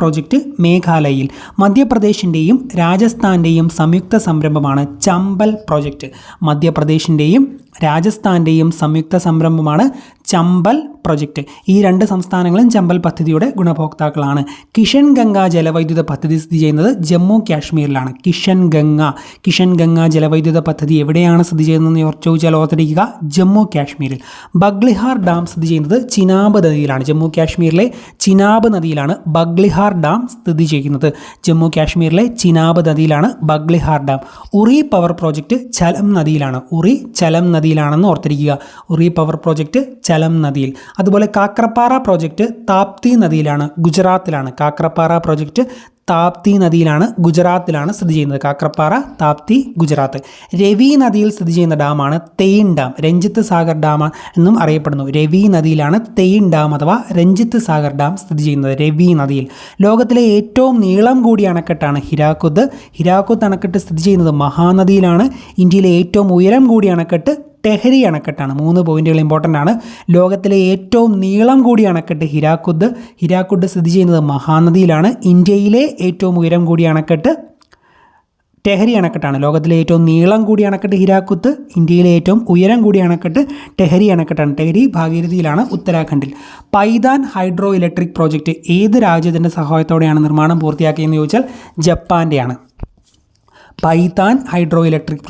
പ്രോജക്റ്റ് മേഘാലയയിൽ. മധ്യപ്രദേശിൻ്റെയും രാജസ്ഥാൻ്റെയും സംയുക്ത സംരംഭമാണ് ചമ്പൽ പ്രോജക്റ്റ്. രാജസ്ഥാൻ്റെയും സംയുക്ത സംരംഭമാണ് ചമ്പൽ പ്രൊജക്റ്റ്. ഈ രണ്ട് സംസ്ഥാനങ്ങളും ചമ്പൽ പദ്ധതിയുടെ ഗുണഭോക്താക്കളാണ്. കിഷൻ ഗംഗ ജലവൈദ്യുത പദ്ധതി സ്ഥിതി ചെയ്യുന്നത് ജമ്മു കാശ്മീരിലാണ്. കിഷൻ ഗംഗ ജലവൈദ്യുത പദ്ധതി എവിടെയാണ് സ്ഥിതി ചെയ്യുന്നതെന്ന് ചോദിച്ചാൽ ഓർത്തിരിക്കുക, ജമ്മു കാശ്മീരിൽ. ബഗ്ലിഹാർ ഡാം സ്ഥിതി ചെയ്യുന്നത് ചിനാബ് നദിയിലാണ്. ജമ്മു കാശ്മീരിലെ ചിനാബ് നദിയിലാണ് ബഗ്ലിഹാർ ഡാം സ്ഥിതി ചെയ്യുന്നത്. ജമ്മു കാശ്മീരിലെ ചിനാബ് നദിയിലാണ് ബഗ്ലിഹാർ ഡാം. ഉറി പവർ പ്രോജക്റ്റ് ചലം നദിയിലാണെന്ന് ഓർത്തിരിക്കുക. ഉറി പവർ പ്രോജക്റ്റ് ചലം നദിയിൽ. അതുപോലെ കാക്രപ്പാറ പ്രോജക്റ്റ് താപ്തി നദിയിലാണ്, ഗുജറാത്തിലാണ്. ഗുജറാത്തിലാണ് സ്ഥിതി ചെയ്യുന്നത്. കാക്രപ്പാറ, താപ്തി, ഗുജറാത്ത്. രവി നദിയിൽ സ്ഥിതി ചെയ്യുന്ന ഡാമാണ് തെയിൻ ഡാം. രഞ്ജിത്ത് സാഗർ ഡാം എന്നും അറിയപ്പെടുന്നു. രവി നദിയിലാണ് തെയിൻ ഡാം അഥവാ രഞ്ജിത്ത് സാഗർ ഡാം സ്ഥിതി ചെയ്യുന്നത്, രവി നദിയിൽ. ലോകത്തിലെ ഏറ്റവും നീളം കൂടിയ അണക്കെട്ടാണ് ഹിരാക്കുത്ത് അണക്കെട്ട് സ്ഥിതി ചെയ്യുന്നത് മഹാനദിയിലാണ്. ഇന്ത്യയിലെ ഏറ്റവും ഉയരം കൂടിയ അണക്കെട്ട് ടെഹരി അണക്കെട്ടാണ്. 3 പോയിന്റുകൾ ഇമ്പോർട്ടൻ്റ് ആണ്. ലോകത്തിലെ ഏറ്റവും നീളം കൂടിയ അണക്കെട്ട് ഹിരാക്കുഡ് സ്ഥിതി ചെയ്യുന്നത് മഹാനദിയിലാണ്. ഇന്ത്യയിലെ ഏറ്റവും ഉയരം കൂടിയ അണക്കെട്ട് ടെഹരി അണക്കെട്ടാണ്. ലോകത്തിലെ ഏറ്റവും നീളം കൂടിയ അണക്കെട്ട് ഹിരാക്കുത്ത്, ഇന്ത്യയിലെ ഏറ്റവും ഉയരം കൂടിയ അണക്കെട്ട് ടെഹരി അണക്കെട്ടാണ്. ടെഹരി ഭാഗീരഥിയിലാണ്, ഉത്തരാഖണ്ഡിൽ. പൈതാൻ ഹൈഡ്രോ ഇലക്ട്രിക് പ്രോജക്റ്റ് ഏത് രാജ്യത്തിൻ്റെ സഹായത്തോടെയാണ് നിർമ്മാണം പൂർത്തിയാക്കിയതെന്ന് ചോദിച്ചാൽ ജപ്പാൻ്റെയാണ്. പൈതാൻ ഹൈഡ്രോ ഇലക്ട്രിക്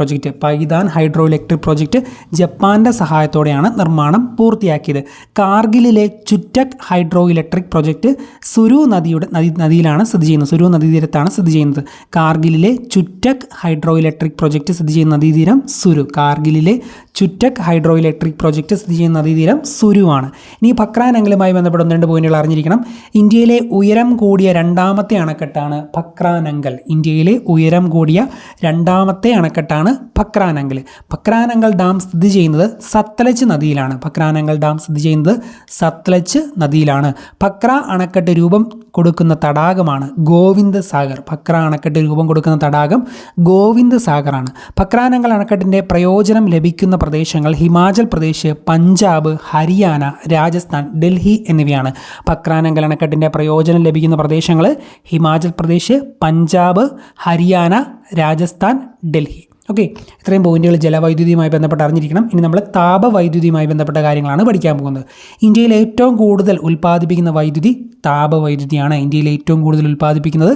പ്രോജക്റ്റ് ജപ്പാൻ്റെ സഹായത്തോടെയാണ് നിർമ്മാണം പൂർത്തിയാക്കിയത്. കാർഗിലിലെ ചുറ്റക് ഹൈഡ്രോ ഇലക്ട്രിക് പ്രോജക്റ്റ് സുരു നദിയിലാണ് സ്ഥിതി ചെയ്യുന്നത്. സുരു നദീതീരത്താണ് സ്ഥിതി ചെയ്യുന്നത്. കാർഗിലിലെ ചുറ്റക് ഹൈഡ്രോ ഇലക്ട്രിക് പ്രോജക്റ്റ് സ്ഥിതി ചെയ്യുന്ന നദീതീരം സുരു. കാർഗിലിലെ ചുറ്റക് ഹൈഡ്രോ ഇലക്ട്രിക് പ്രോജക്റ്റ് സ്ഥിതി ചെയ്യുന്ന നദീതീരം സുരുവാണ്. ഇനി ഭക്രാനങ്കലുമായി ബന്ധപ്പെടുന്ന 2 പോയിന്റുകൾ അറിഞ്ഞിരിക്കണം. ഇന്ത്യയിലെ ഉയരം കൂടിയ രണ്ടാമത്തെ അണക്കെട്ടാണ് ഭക്രാനങ്കൽ. ഇന്ത്യയിലെ ഉയരം കൂടിയ രണ്ടാമത്തെ അണക്കെട്ടാണ് ഭക്രാനങ്കൽ. ഭക്രാനങ്കൽ ഡാം സ്ഥിതി ചെയ്യുന്നത് സത്ലജ് നദിയിലാണ്. ഭക്രാനങ്കൽ ഡാം സ്ഥിതി ചെയ്യുന്നത് സത്ലജ് നദിയിലാണ്. ഭക്ര അണക്കെട്ട് രൂപം കൊടുക്കുന്ന തടാകമാണ് ഗോവിന്ദ് സാഗർ. ഭക്ര അണക്കെട്ട് രൂപം കൊടുക്കുന്ന തടാകം ഗോവിന്ദ് സാഗറാണ്. ഭക്രാനങ്കൽ അണക്കെട്ടിൻ്റെ പ്രയോജനം ലഭിക്കുന്ന പ്രദേശങ്ങൾ ഹിമാചൽ പ്രദേശ്, പഞ്ചാബ്, ഹരിയാന, രാജസ്ഥാൻ, ഡൽഹി എന്നിവയാണ്. ഭക്രാനങ്കൽ അണക്കെട്ടിൻ്റെ പ്രയോജനം ലഭിക്കുന്ന പ്രദേശങ്ങൾ ഹിമാചൽ പ്രദേശ്, പഞ്ചാബ്, ഹരിയാന, രാജസ്ഥാൻ, ഡൽഹി. ഓക്കെ, ഇത്രയും പോയിന്റുകൾ ജലവൈദ്യുതിയുമായി ബന്ധപ്പെട്ട് അറിഞ്ഞിരിക്കണം. ഇനി നമ്മൾ താപവൈദ്യുതിയുമായി ബന്ധപ്പെട്ട കാര്യങ്ങളാണ് പഠിക്കാൻ പോകുന്നത്. ഇന്ത്യയിൽ ഏറ്റവും കൂടുതൽ ഉൽപ്പാദിപ്പിക്കുന്ന വൈദ്യുതി താപവൈദ്യുതിയാണ്. ഇന്ത്യയിൽ ഏറ്റവും കൂടുതൽ ഉൽപ്പാദിപ്പിക്കുന്നത്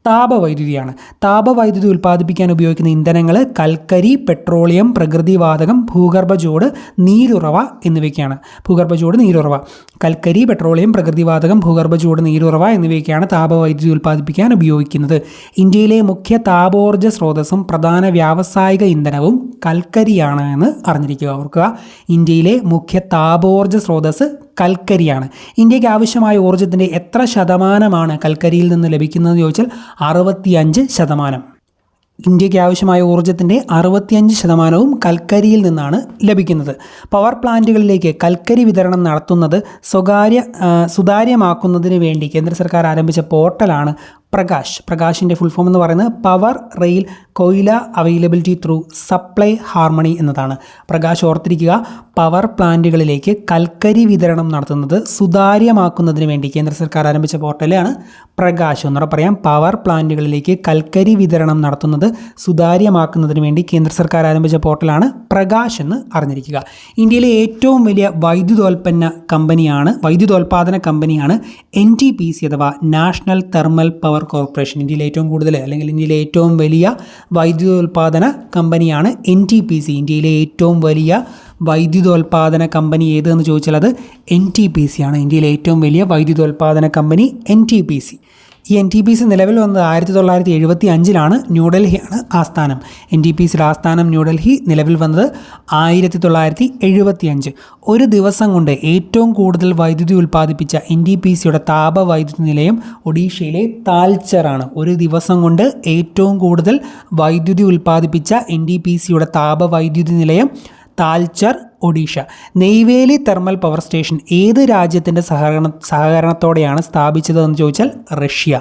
താപവൈദ്യുതിയാണ്. താപവൈദ്യുതി ഉൽപ്പാദിപ്പിക്കാൻ ഉപയോഗിക്കുന്ന ഇന്ധനങ്ങൾ കൽക്കരി, പെട്രോളിയം, പ്രകൃതിവാതകം, ഭൂഗർഭജോട്, നീരുറവ എന്നിവയ്ക്കാണ്. ഭൂഗർഭജോട്, നീരുറവ, കൽക്കരി, പെട്രോളിയം, പ്രകൃതിവാതകം, ഭൂഗർഭജോട്, നീരുറവ എന്നിവയ്ക്കാണ് താപവൈദ്യുതി ഉൽപ്പാദിപ്പിക്കാൻ ഉപയോഗിക്കുന്നത്. ഇന്ത്യയിലെ മുഖ്യ താപോർജ്ജ സ്രോതസ്സും പ്രധാന വ്യാവസായിക ഇന്ധനവും കൽക്കരിയാണ് എന്ന് അറിഞ്ഞിരിക്കുക. ഓർക്കുക, ഇന്ത്യയിലെ മുഖ്യ താപോർജ്ജ സ്രോതസ്സ് കൽക്കരിയാണ്. ഇന്ത്യക്ക് ആവശ്യമായ ഊർജ്ജത്തിൻ്റെ എത്ര ശതമാനമാണ് കൽക്കരിയിൽ നിന്ന് ലഭിക്കുന്നതെന്ന് ചോദിച്ചാൽ 65%. ഇന്ത്യക്ക് ആവശ്യമായ ഊർജ്ജത്തിൻ്റെ 65% കൽക്കരിയിൽ നിന്നാണ് ലഭിക്കുന്നത്. പവർ പ്ലാന്റുകളിലേക്ക് കൽക്കരി വിതരണം നടത്തുന്നത് സുതാര്യമാക്കുന്നതിന് വേണ്ടി കേന്ദ്ര സർക്കാർ ആരംഭിച്ച പോർട്ടലാണ് പ്രകാശ്. പ്രകാശിൻ്റെ ഫുൾ ഫോം എന്ന് പറയുന്നത് power rail koyla availability through supply harmony എന്നതാണ്. പ്രകാശ് ഓർത്തിരിക്കുക, പവർ പ്ലാന്റുകളിലേക്ക് കൽക്കരി വിതരണം നടത്തുന്നത് സുതാര്യമാക്കുന്നതിന് വേണ്ടി കേന്ദ്ര സർക്കാർ ആരംഭിച്ച പോർട്ടലാണ് പ്രകാശ്. ഒന്നുകൂടെ പറയാം, പവർ പ്ലാന്റുകളിലേക്ക് കൽക്കരി വിതരണം നടത്തുന്നത് സുതാര്യമാക്കുന്നതിന് വേണ്ടി കേന്ദ്ര സർക്കാർ ആരംഭിച്ച പോർട്ടലാണ് പ്രകാശ് എന്ന് അറിഞ്ഞിരിക്കുക. ഇന്ത്യയിലെ ഏറ്റവും വലിയ വൈദ്യുതോൽപാദന കമ്പനിയാണ് NTPC അഥവാ നാഷണൽ തെർമൽ പവർ കോർപ്പറേഷൻ. ഇന്ത്യയിലെ ഏറ്റവും കൂടുതൽ അല്ലെങ്കിൽ ഇന്ത്യയിലെ ഏറ്റവും വലിയ വൈദ്യുതോൽപാദന കമ്പനിയാണ് NTPC. ഇന്ത്യയിലെ ഏറ്റവും വലിയ വൈദ്യുതോൽപാദന കമ്പനി ഏതെന്ന് ചോദിച്ചാൽ അത് NTPC ആണ്. ഇന്ത്യയിലെ ഏറ്റവും വലിയ വൈദ്യുതോൽപാദന കമ്പനി NTPC. ഈ NTPC നിലവിൽ വന്നത് 1975 ന്യൂഡൽഹിയാണ് ആസ്ഥാനം. NTPCയുടെ ആസ്ഥാനം ന്യൂഡൽഹി, നിലവിൽ വന്നത് 1975. ഒരു ദിവസം കൊണ്ട് ഏറ്റവും കൂടുതൽ വൈദ്യുതി ഉൽപ്പാദിപ്പിച്ച NTPCയുടെ താപവൈദ്യുതി നിലയം ഒഡീഷയിലെ താൽച്ചറാണ്. ഒരു ദിവസം കൊണ്ട് ഏറ്റവും കൂടുതൽ വൈദ്യുതി ഉൽപ്പാദിപ്പിച്ച NTPCയുടെ താപവൈദ്യുതി നിലയം Talcher, Odisha. Neyveli thermal power station ഏത് രാജ്യത്തിൻ്റെ സഹകരണത്തോടെയാണ് സ്ഥാപിച്ചതെന്ന് ചോദിച്ചാൽ Russia.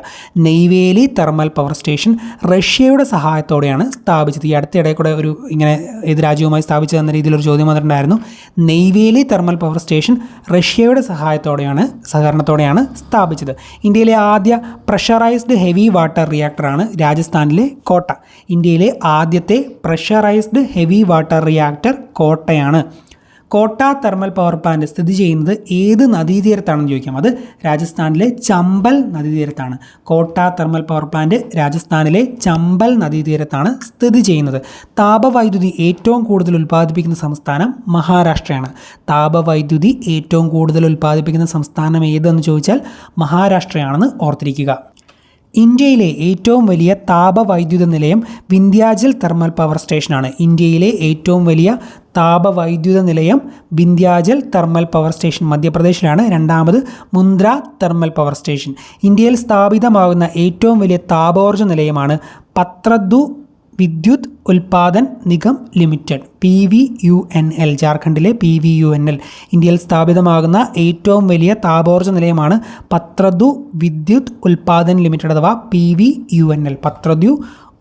Neyveli thermal power station റഷ്യയുടെ സഹായത്തോടെയാണ് സ്ഥാപിച്ചത്. ഈ അടുത്തിടെ കൂടെ ഒരു ഇങ്ങനെ ഏത് രാജ്യവുമായി സ്ഥാപിച്ചതെന്ന രീതിയിലൊരു ചോദ്യം വന്നിട്ടുണ്ടായിരുന്നു. നെയ്വേലി തെർമൽ പവർ സ്റ്റേഷൻ റഷ്യയുടെ സഹകരണത്തോടെയാണ് സ്ഥാപിച്ചത്. ഇന്ത്യയിലെ ആദ്യ പ്രഷറൈസ്ഡ് ഹെവി വാട്ടർ റിയാക്ടറാണ് രാജസ്ഥാനിലെ കോട്ട. ഇന്ത്യയിലെ ആദ്യത്തെ പ്രഷറൈസ്ഡ് ഹെവി വാട്ടർ റിയാക്ടർ കോട്ടയാണ്. കോട്ട തെർമൽ പവർ പ്ലാന്റ് സ്ഥിതി ചെയ്യുന്നത് ഏത് നദീതീരത്താണെന്ന് ചോദിക്കാം. അത് രാജസ്ഥാനിലെ ചമ്പൽ നദീതീരത്താണ്. കോട്ട തെർമൽ പവർ പ്ലാന്റ് രാജസ്ഥാനിലെ ചമ്പൽ നദീതീരത്താണ് സ്ഥിതി ചെയ്യുന്നത്. താപവൈദ്യുതി ഏറ്റവും കൂടുതൽ ഉൽപ്പാദിപ്പിക്കുന്ന സംസ്ഥാനം മഹാരാഷ്ട്രയാണ്. താപവൈദ്യുതി ഏറ്റവും കൂടുതൽ ഉൽപ്പാദിപ്പിക്കുന്ന സംസ്ഥാനം ഏതെന്ന് ചോദിച്ചാൽ മഹാരാഷ്ട്രയാണെന്ന് ഓർത്തിരിക്കുക. ഇന്ത്യയിലെ ഏറ്റവും വലിയ താപവൈദ്യുത നിലയം വിന്ധ്യാചൽ തെർമൽ പവർ സ്റ്റേഷനാണ്. ഇന്ത്യയിലെ ഏറ്റവും വലിയ താപവൈദ്യുത നിലയം വിന്ധ്യാചൽ തെർമൽ പവർ സ്റ്റേഷൻ മധ്യപ്രദേശിലാണ്. രണ്ടാമത് മുന്ദ്ര തെർമൽ പവർ സ്റ്റേഷൻ. ഇന്ത്യയിൽ സ്ഥാപിതമാകുന്ന ഏറ്റവും വലിയ താപോർജ്ജ നിലയമാണ് പത്രദു വിദ്യുത് ഉൽപാദൻ നിഗം ലിമിറ്റഡ് PVUNL. ജാർഖണ്ഡിലെ PVUNL. ഇന്ത്യയിൽ സ്ഥാപിതമാകുന്ന ഏറ്റവും വലിയ താപോർജ്ജ നിലയമാണ് പത്രദു വിദ്യുത് ഉൽപാദൻ ലിമിറ്റഡ് അഥവാ PVUNL. പത്രദു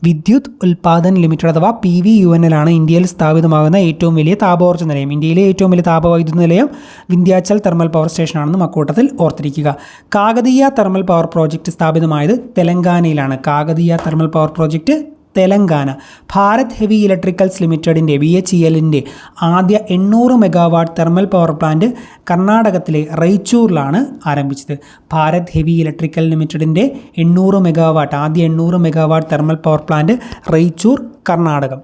വിദ്യുത് ഉൽപാദൻ ലിമിറ്റഡ് അഥവാ PVUNL ആണ് ഇന്ത്യയിൽ സ്ഥാപിതമാകുന്ന ഏറ്റവും വലിയ താപോർജ്ജ നിലയം. ഇന്ത്യയിലെ ഏറ്റവും വലിയ താപവൈദ്യുത നിലയം വിന്ധ്യാചൽ തെർമൽ പവർ സ്റ്റേഷനാണെന്ന് മക്കൂട്ടത്തിൽ ഓർത്തിരിക്കുക. കാകതീയ തെർമൽ പവർ പ്രോജക്റ്റ് സ്ഥാപിതമായത് തെലങ്കാനയിലാണ്. Kakatiya thermal power project Telangana. Bharat heavy electricals ലിമിറ്റഡിൻ്റെ BHELൻ്റെ ആദ്യ 800 മെഗാവാട്ട് തെർമൽ പവർ പ്ലാന്റ് കർണാടകത്തിലെ റൈച്ചൂറിലാണ് ആരംഭിച്ചത്. ഭാരത് ഹെവി ഇലക്ട്രിക്കൽ ലിമിറ്റഡിൻ്റെ 800 മെഗാവാട്ട് ആദ്യ 800 megawatt thermal power plant Raichur, കർണാടകം.